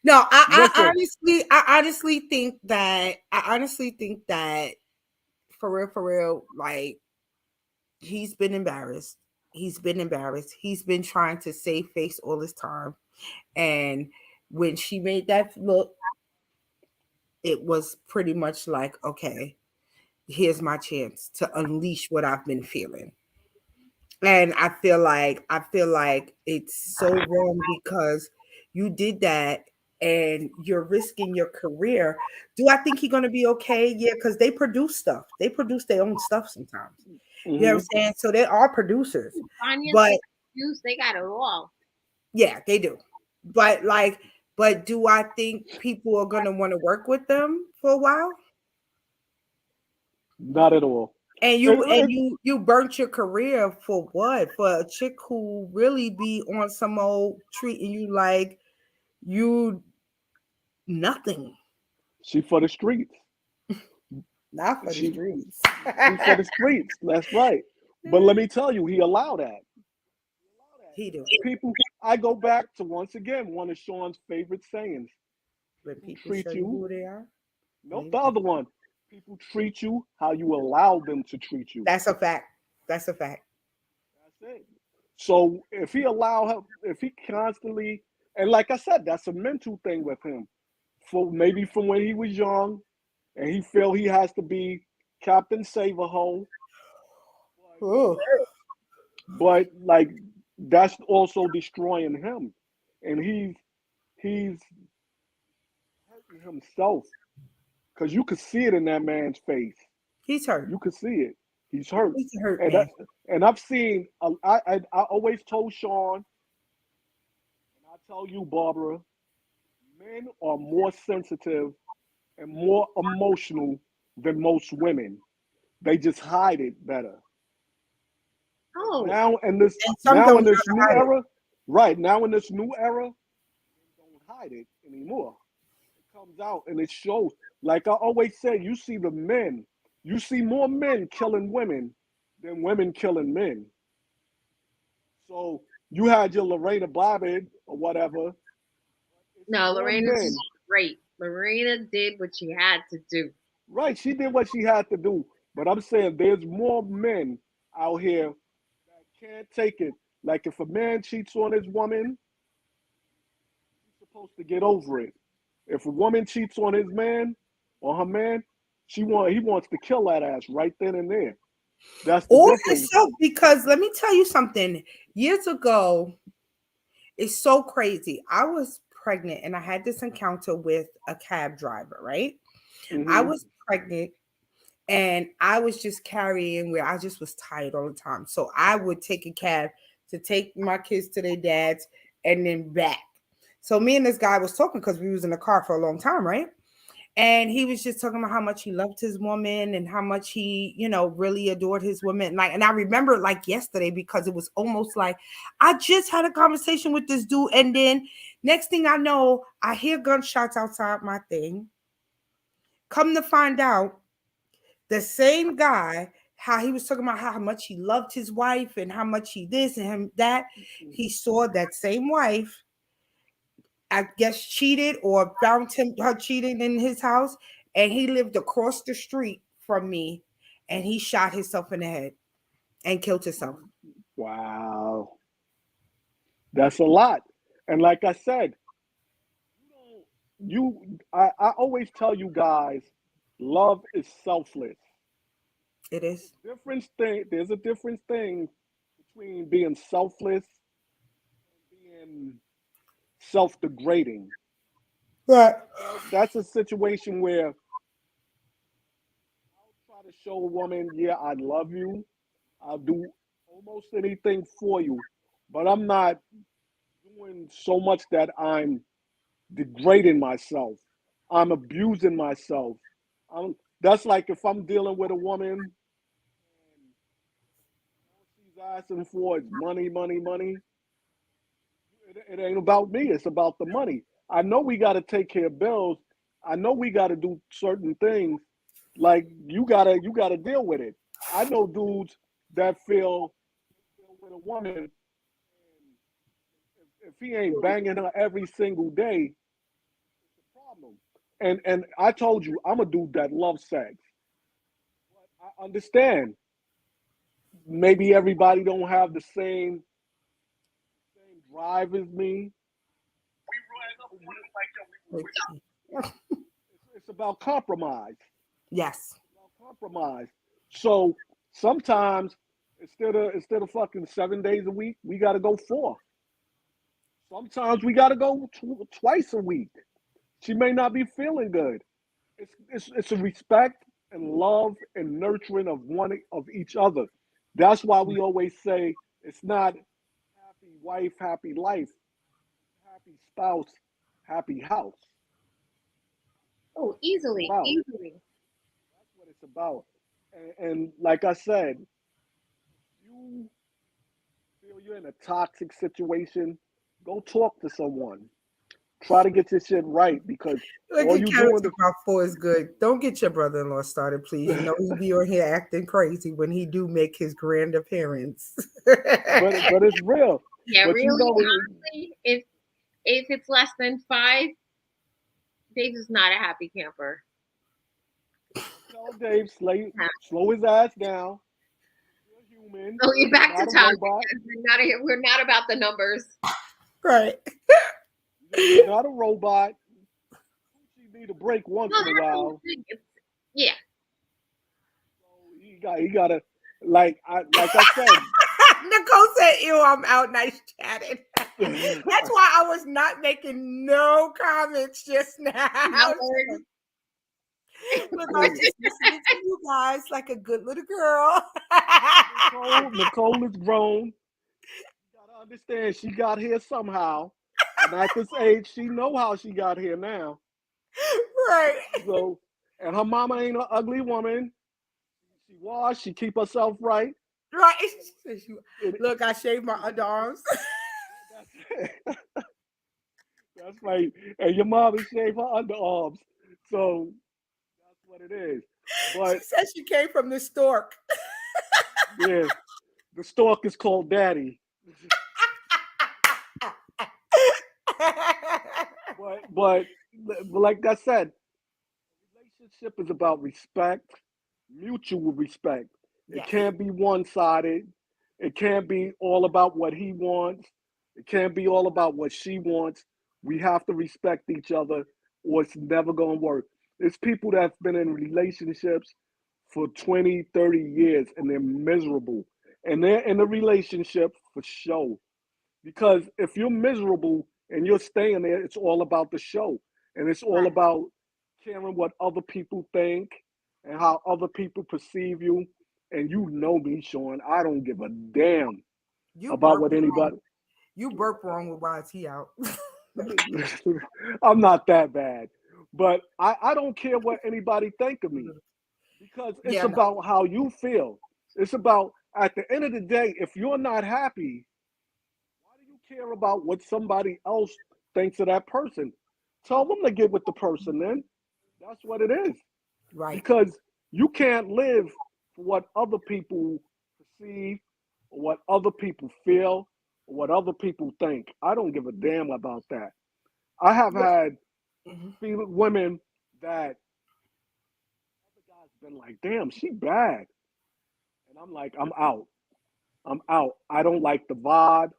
No, Listen, I honestly think that for real, like he's been embarrassed. He's been embarrassed. He's been trying to save face all this time. And when she made that look, it was pretty much like, okay, here's my chance to unleash what I've been feeling. And I feel like it's so wrong because you did that and you're risking your career. Do I think he's gonna be okay? Yeah, because they produce stuff. They produce their own stuff sometimes. You know what hmm I'm saying? So they are producers. finance, But they use, they got it all. yeah, they do. But do I think people are gonna want to work with them for a while? not at all. And It, it, you burnt your career for what? For a chick who really be on some old treating you like you nothing. she for the streets. Not for the She streets. she for the streets. That's right. But let me tell you, he allowed that. He do. People, I go back to once again one of Sean's favorite sayings: When "People people show treat you you." who they are, Nope, leave the them. other one. People treat you how you allow them to treat you. That's a fact. That's a fact. That's it. So if he allow her, if he constantly, and like I said, that's a mental thing with him. For maybe from when he was young, and he feel he has to be Captain Save-A-Ho, Ooh. but like that's also destroying him, and he's hurting himself because you could see it in that man's face. He's hurt. You could see it. He's hurt, He's a hurt and man. I've seen. I always told Sean, and I tell you, Barbara, men are more sensitive and more emotional than most women. They just hide it better. Oh, And some Now in don't know this how to new hide it. era, right now in this new era, don't hide it anymore. It comes out and it shows. Like I always say, you see the men, you see more men killing women than women killing men. So you had your Lorena Bobbitt or whatever. It's no, more Lorena's men. great. Lorena did what she had to do. Right, she did what she had to do. But I'm saying there's more men out here that can't take it. Like if a man cheats on his woman, he's supposed to get over it. If a woman cheats on his man or her man, he wants to kill that ass right then and there. That's the Or difference. yourself, because let me tell you something. Years ago, it's so crazy. I was pregnant and I had this encounter with a cab driver, right? I Hmm. was pregnant and I was just carrying where I just was tired all the time. So I would take a cab to take my kids to their dads and then back. So me and this guy was talking because we was in the car for a long time, right? And he was just talking about how much he loved his woman and how much he, really adored his woman. Like, and I remember like yesterday because it was almost like I just had a conversation with this dude, and then next thing I know, I hear gunshots outside my thing. Come to find out, the same guy, how he was talking about how much he loved his wife and how much he this and him that, he saw that same wife, I guess, cheated or found her cheating in his house, and he lived across the street from me, and he shot himself in the head and killed himself. Wow, that's a lot. And like I said, I always tell you guys, love is selfless. It is. There's a difference thing between being selfless and being self-degrading. Right. That's a situation where I'll try to show a woman, yeah, I love you. I'll do almost anything for you, but I'm not doing so much that I'm degrading myself. I'm abusing myself. That's like if I'm dealing with a woman, all she's asking for is money, money, money. It ain't about me. It's about the money. I know we got to take care of bills. I know we got to do certain things. Like you gotta deal with it. I know dudes that feel with a woman, if he ain't banging her every single day, it's a problem. And I told you I'm a dude that loves sex. I understand. Maybe everybody don't have the same drive as me. It's about compromise. Yes. Compromise. So sometimes instead of fucking 7 days a week, we got to go 4. Sometimes we got to go twice a week. She may not be feeling good. It's a respect and love and nurturing of one of each other. That's why we always say it's not happy wife, happy life, happy spouse, happy house. Oh, That's what it's easily, about. easily. That's what it's about. And like I said, you feel you're in a toxic situation, go talk to someone. Try to get your shit right because Look all at you character doing is about 4 is good. Don't get your brother-in-law started, please. You know he be on here acting crazy when he do make his grand appearance. but it's real. Yeah, But you really, know, honestly, if it's less than 5, Dave is not a happy camper. Tell Dave, slow his ass down. You're human. So you're back to Not a topic. robot. We're not about the numbers. Right. You're not a robot. You need a break once No, in a while. yeah. So he gotta like I said. Nicole said, "Ew, I'm out." Nice chatting. That's why I was not making no comments just now. Look, I was just listening to you guys like a good little girl. Nicole is grown. You gotta understand, she got here somehow, and at this age, she know how she got here now. Right. So, and her mama ain't an ugly woman. She washed. She keep herself right. Right. Look, I shaved my underarms. That's right. And your mama shaved her underarms. So that's what it is. But She said she came from the stork. yeah, the stork is called Daddy. But like I said, relationship is about respect, mutual respect. It Yes. can't be one-sided. It can't be all about what he wants. It can't be all about what she wants. We have to respect each other, or it's never going to work. It's people that's been in relationships for 20, 30 years, and they're miserable. And they're in a relationship for show. Because if you're miserable and you're staying there, it's all about the show. And it's all Right. about caring what other people think and how other people perceive you. And you know me, Sean. I don't give a damn You about burp what wrong. anybody. You burp wrong with YT out. I'm not that bad. But I don't care what anybody think of me. Because it's Yeah, no. about how you feel. It's about, at the end of the day, if you're not happy, why do you care about what somebody else thinks of that person? Tell them to get with the person then. That's what it is. Right. Because you can't live for what other people perceive, or what other people feel, or what other people think. I don't give a damn about that. I have had women that other guys been like, damn, she bad. And I'm like, I'm out. I'm out. I don't like the vibe.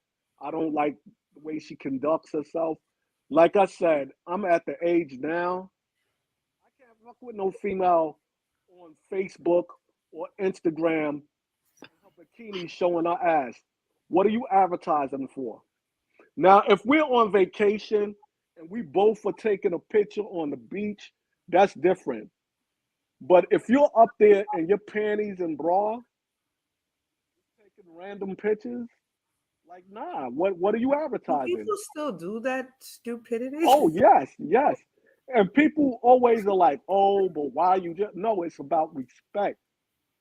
I don't like the way she conducts herself. Like I said, I'm at the age now. I can't fuck with no female on Facebook or Instagram, her bikini showing her ass. What are you advertising for? Now, if we're on vacation and we both are taking a picture on the beach, that's different. But if you're up there in your panties and bra, taking random pictures, like, nah, what are you Do advertising? people still do that stupidity? Oh, yes, yes. And people always are like, oh, but why you just, no, it's about respect.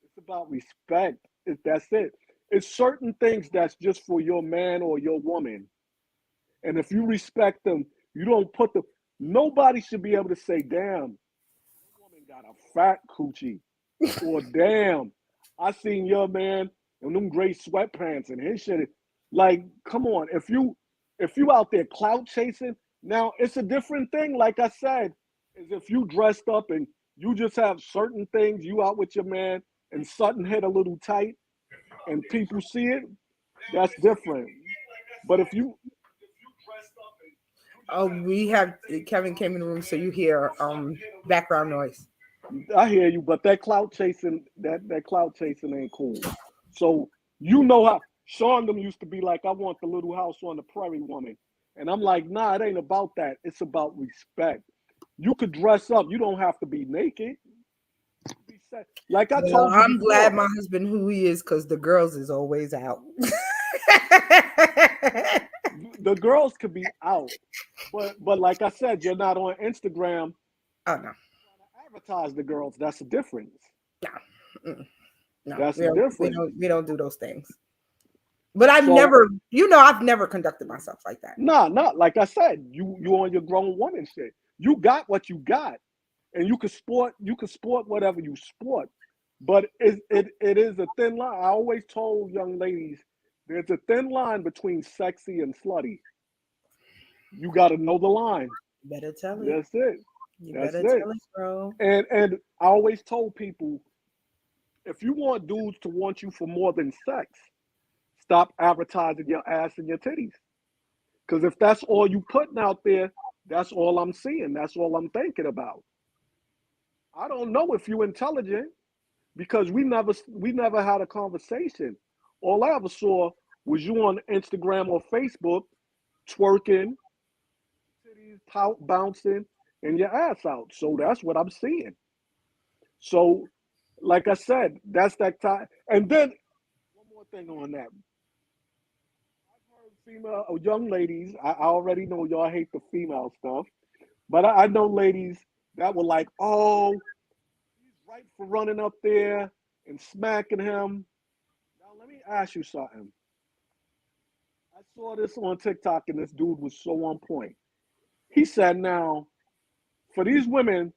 It's about respect. That's it. It's certain things that's just for your man or your woman. And if you respect them, you don't put the, nobody should be able to say, damn, that woman got a fat coochie. Or damn, I seen your man in them gray sweatpants and his shit. Like, come on, if you out there clout chasing, now it's a different thing. Like I said, is if you dressed up and you just have certain things, you out with your man and something hit a little tight and people see it, that's different. But if you, Oh, we have Kevin came in the room, so you hear background noise. I hear you, but that clout chasing, that clout chasing ain't cool. So you know how Sean them used to be like, I want the little house on the prairie woman. And I'm like, nah, it ain't about that. It's about respect. You could dress up. You don't have to be naked. Like I Well, told you I'm glad before, my husband who he is, because the girls is always out. the girls could be out. But like I said, you're not on Instagram Oh no, advertise the girls. That's the difference. no, no, That's we the don't, difference. we don't do those things. But I've So never, I've never conducted myself like that. nah, not like I said, you on your grown woman shit. You got what you got. And you can sport whatever you sport. But it is a thin line. I always told young ladies there's a thin line between sexy and slutty. You gotta know the line. Better tell it. That's it. You That's better it. tell it, bro. And I always told people, if you want dudes to want you for more than sex, stop advertising your ass and your titties. Because if that's all you putting out there, that's all I'm seeing. That's all I'm thinking about. I don't know if you're intelligent because we never had a conversation. All I ever saw was you on Instagram or Facebook twerking, titties bouncing, and your ass out. So that's what I'm seeing. So, like I said, that's that time. And then one more thing on that. I've heard female young ladies. I already know y'all hate the female stuff, but I know ladies that were like, "Oh, he's right for running up there and smacking him." Now let me ask you something. I saw this on TikTok, and this dude was so on point. He said, "Now for these women,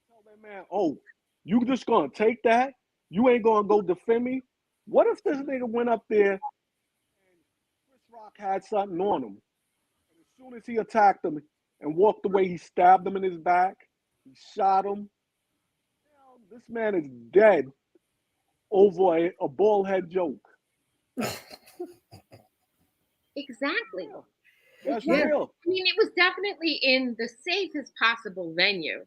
tell that man, oh, you just gonna take that? You ain't gonna go defend me? What if this nigga went up there and Chris Rock had something on him? And as soon as he attacked him and walked away, he stabbed him in his back, he shot him. Now, this man is dead over a bald head joke. Exactly. That's Yeah. Exactly. real. I mean, it was definitely in the safest possible venue.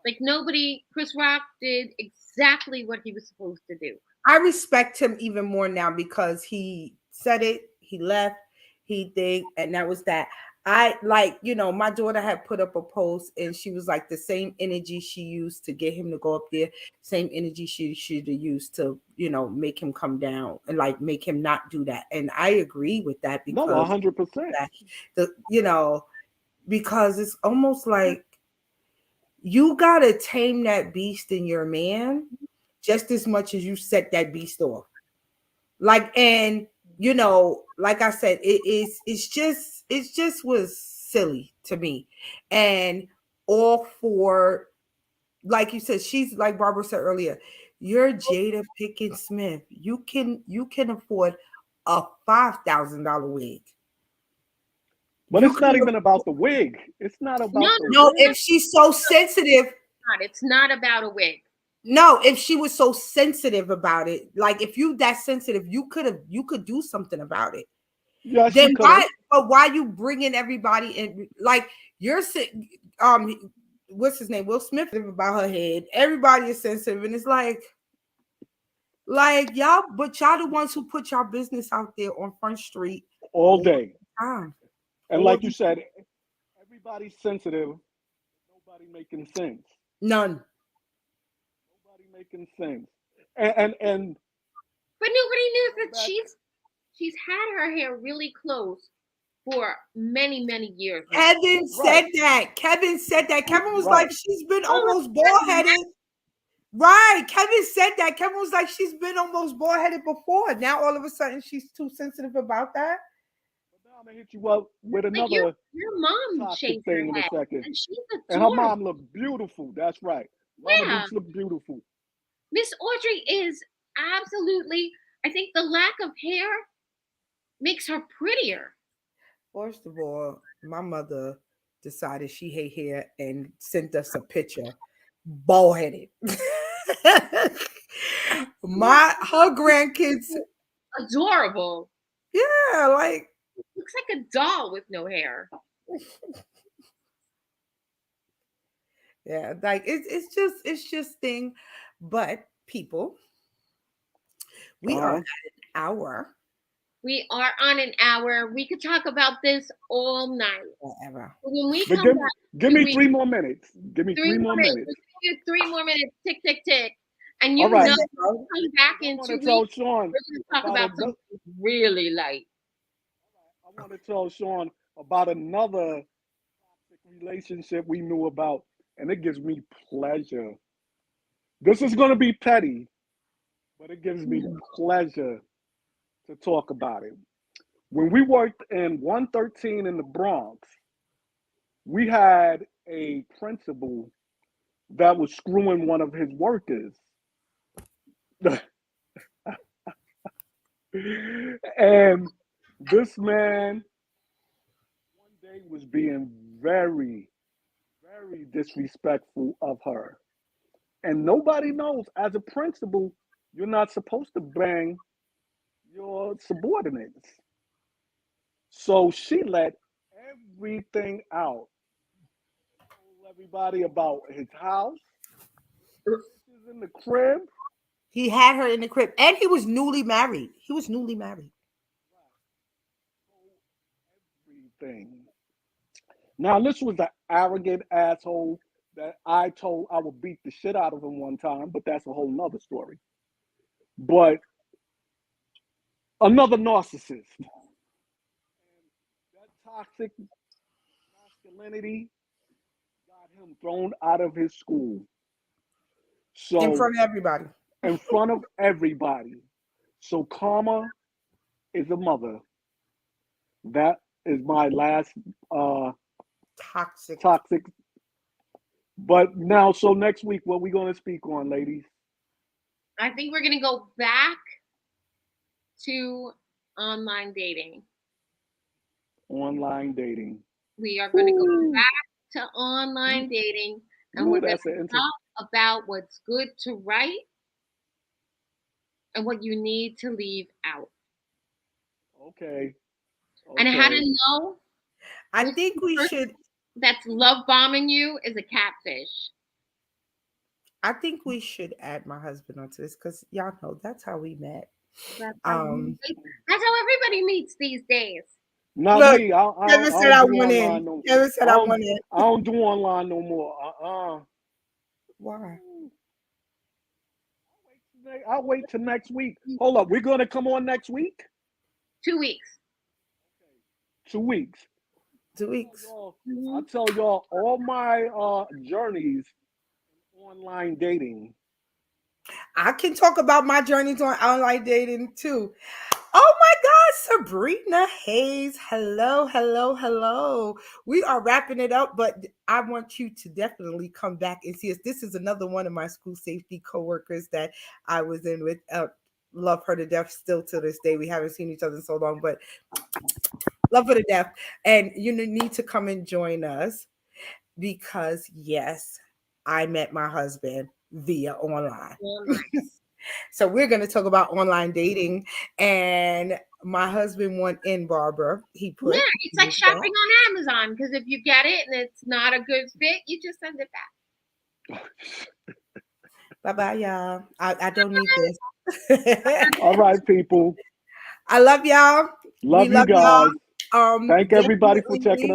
Like nobody, Chris Rock did exactly what he was supposed to do. I respect him even more now because he said it, he left, he did, and that was that. I like, my daughter had put up a post and she was like, the same energy she used to get him to go up there, same energy she should have used to, make him come down and like make him not do that. And I agree with that No, because 100%. that because it's almost like you gotta tame that beast in your man just as much as you set that beast off. Like, and like I said, it's just was silly to me. And all for, like you said, she's like Barbara said earlier, you're Jada Pinkett Smith. You can afford a $5,000 wig. But You it's can not even about the wig. It's not No, about the no, wig. if she's so sensitive. it's not about a wig. No, if she was so sensitive about it, like if you that sensitive, you could do something about it. Yes, she Then could have. why you bringing everybody in? Like you're sitting, what's his name? Will Smith about her head. Everybody is sensitive, and it's like y'all, but y'all the ones who put y'all business out there on Front Street All all the day. time. And All like you said, everybody's sensitive. Nobody making sense. none. Nobody making sense. And But nobody knew that back, she's had her hair really close for many, many years now. Kevin right, said that. Kevin said that. Kevin was right. like, she's been Oh, almost bald headed. Right. Kevin said that. Kevin was like, she's been almost bald headed before. Now all of a sudden she's too sensitive about that. But now I'm gonna hit you up with like your another mom toxic shaved thing her in a head, second. and she's And her adorable. mom looked beautiful. That's right. Mama Yeah, Dukes look beautiful. Miss Audrey is absolutely. I think the lack of hair makes her prettier. First of all, my mother decided she hate hair and sent us a picture, bald headed. Her grandkids, Adorable. yeah, like Looks like a doll with no hair. yeah, like it's just thing. But people, we are Uh-huh. at an hour. We are on an hour. We could talk about this all night. Whatever. When we But come back, give me we 3 more minutes. Give me 3 more minutes. minutes. We're gonna give you 3 more minutes. Tick, tick, tick. And All you right. know, come back I in want 2 to tell weeks. Sean We're gonna talk about about another. something really light. I want to tell Sean about another relationship we knew about, and it gives me pleasure. This is going to be petty, but it gives me pleasure to talk about it. When we worked in 113 in the Bronx, we had a principal that was screwing one of his workers. And this man one day was being very, very disrespectful of her. And nobody knows, as a principal, you're not supposed to bang your subordinates. So she let everything out. Told everybody about his house, is in the crib, He had her in the crib, and he was newly married. He was newly married. everything. Now, this was an arrogant asshole that I told I would beat the shit out of him one time, but that's a whole nother story. But another narcissist. That toxic masculinity got him thrown out of his school. So In front of everybody. in front of everybody. So karma is a mother. That is my last Toxic. toxic. But now, so next week, what we going to speak on, ladies? I think we're gonna go back to online dating. Online dating. We are gonna go Ooh. back to online dating, and Ooh, we're gonna that's an talk about what's good to write and what you need to leave out, Okay. and how to Okay. know I think we should. that's love bombing you is a catfish. I think we should add my husband onto this because y'all know that's how we met. That's how everybody meets these days. Not Look, me. I Kevin said I don't do want online in. no. Kevin said I want in. I don't do online no more. Why? I'll wait till next week. Hold up. We're going to come on next week? 2 weeks. 2 weeks. 2 weeks. I'll tell y'all all my journeys online dating. I can talk about my journeys on online dating too. Oh my God, Sabrina Hayes. Hello, hello, hello. We are wrapping it up, but I want you to definitely come back and see us. This is another one of my school safety coworkers that I was in with. Love her to death still to this day. We haven't seen each other in so long, but love her to death. And you need to come and join us because, yes, I met my husband via online. So we're going to talk about online dating, and my husband went in, Barbara. He put it's like shopping on Amazon, because if you get it and it's not a good fit, you just send it back. Bye-bye, y'all. I don't need this. All right, people. I love y'all. Love you guys. Y'all. Thank everybody for checking us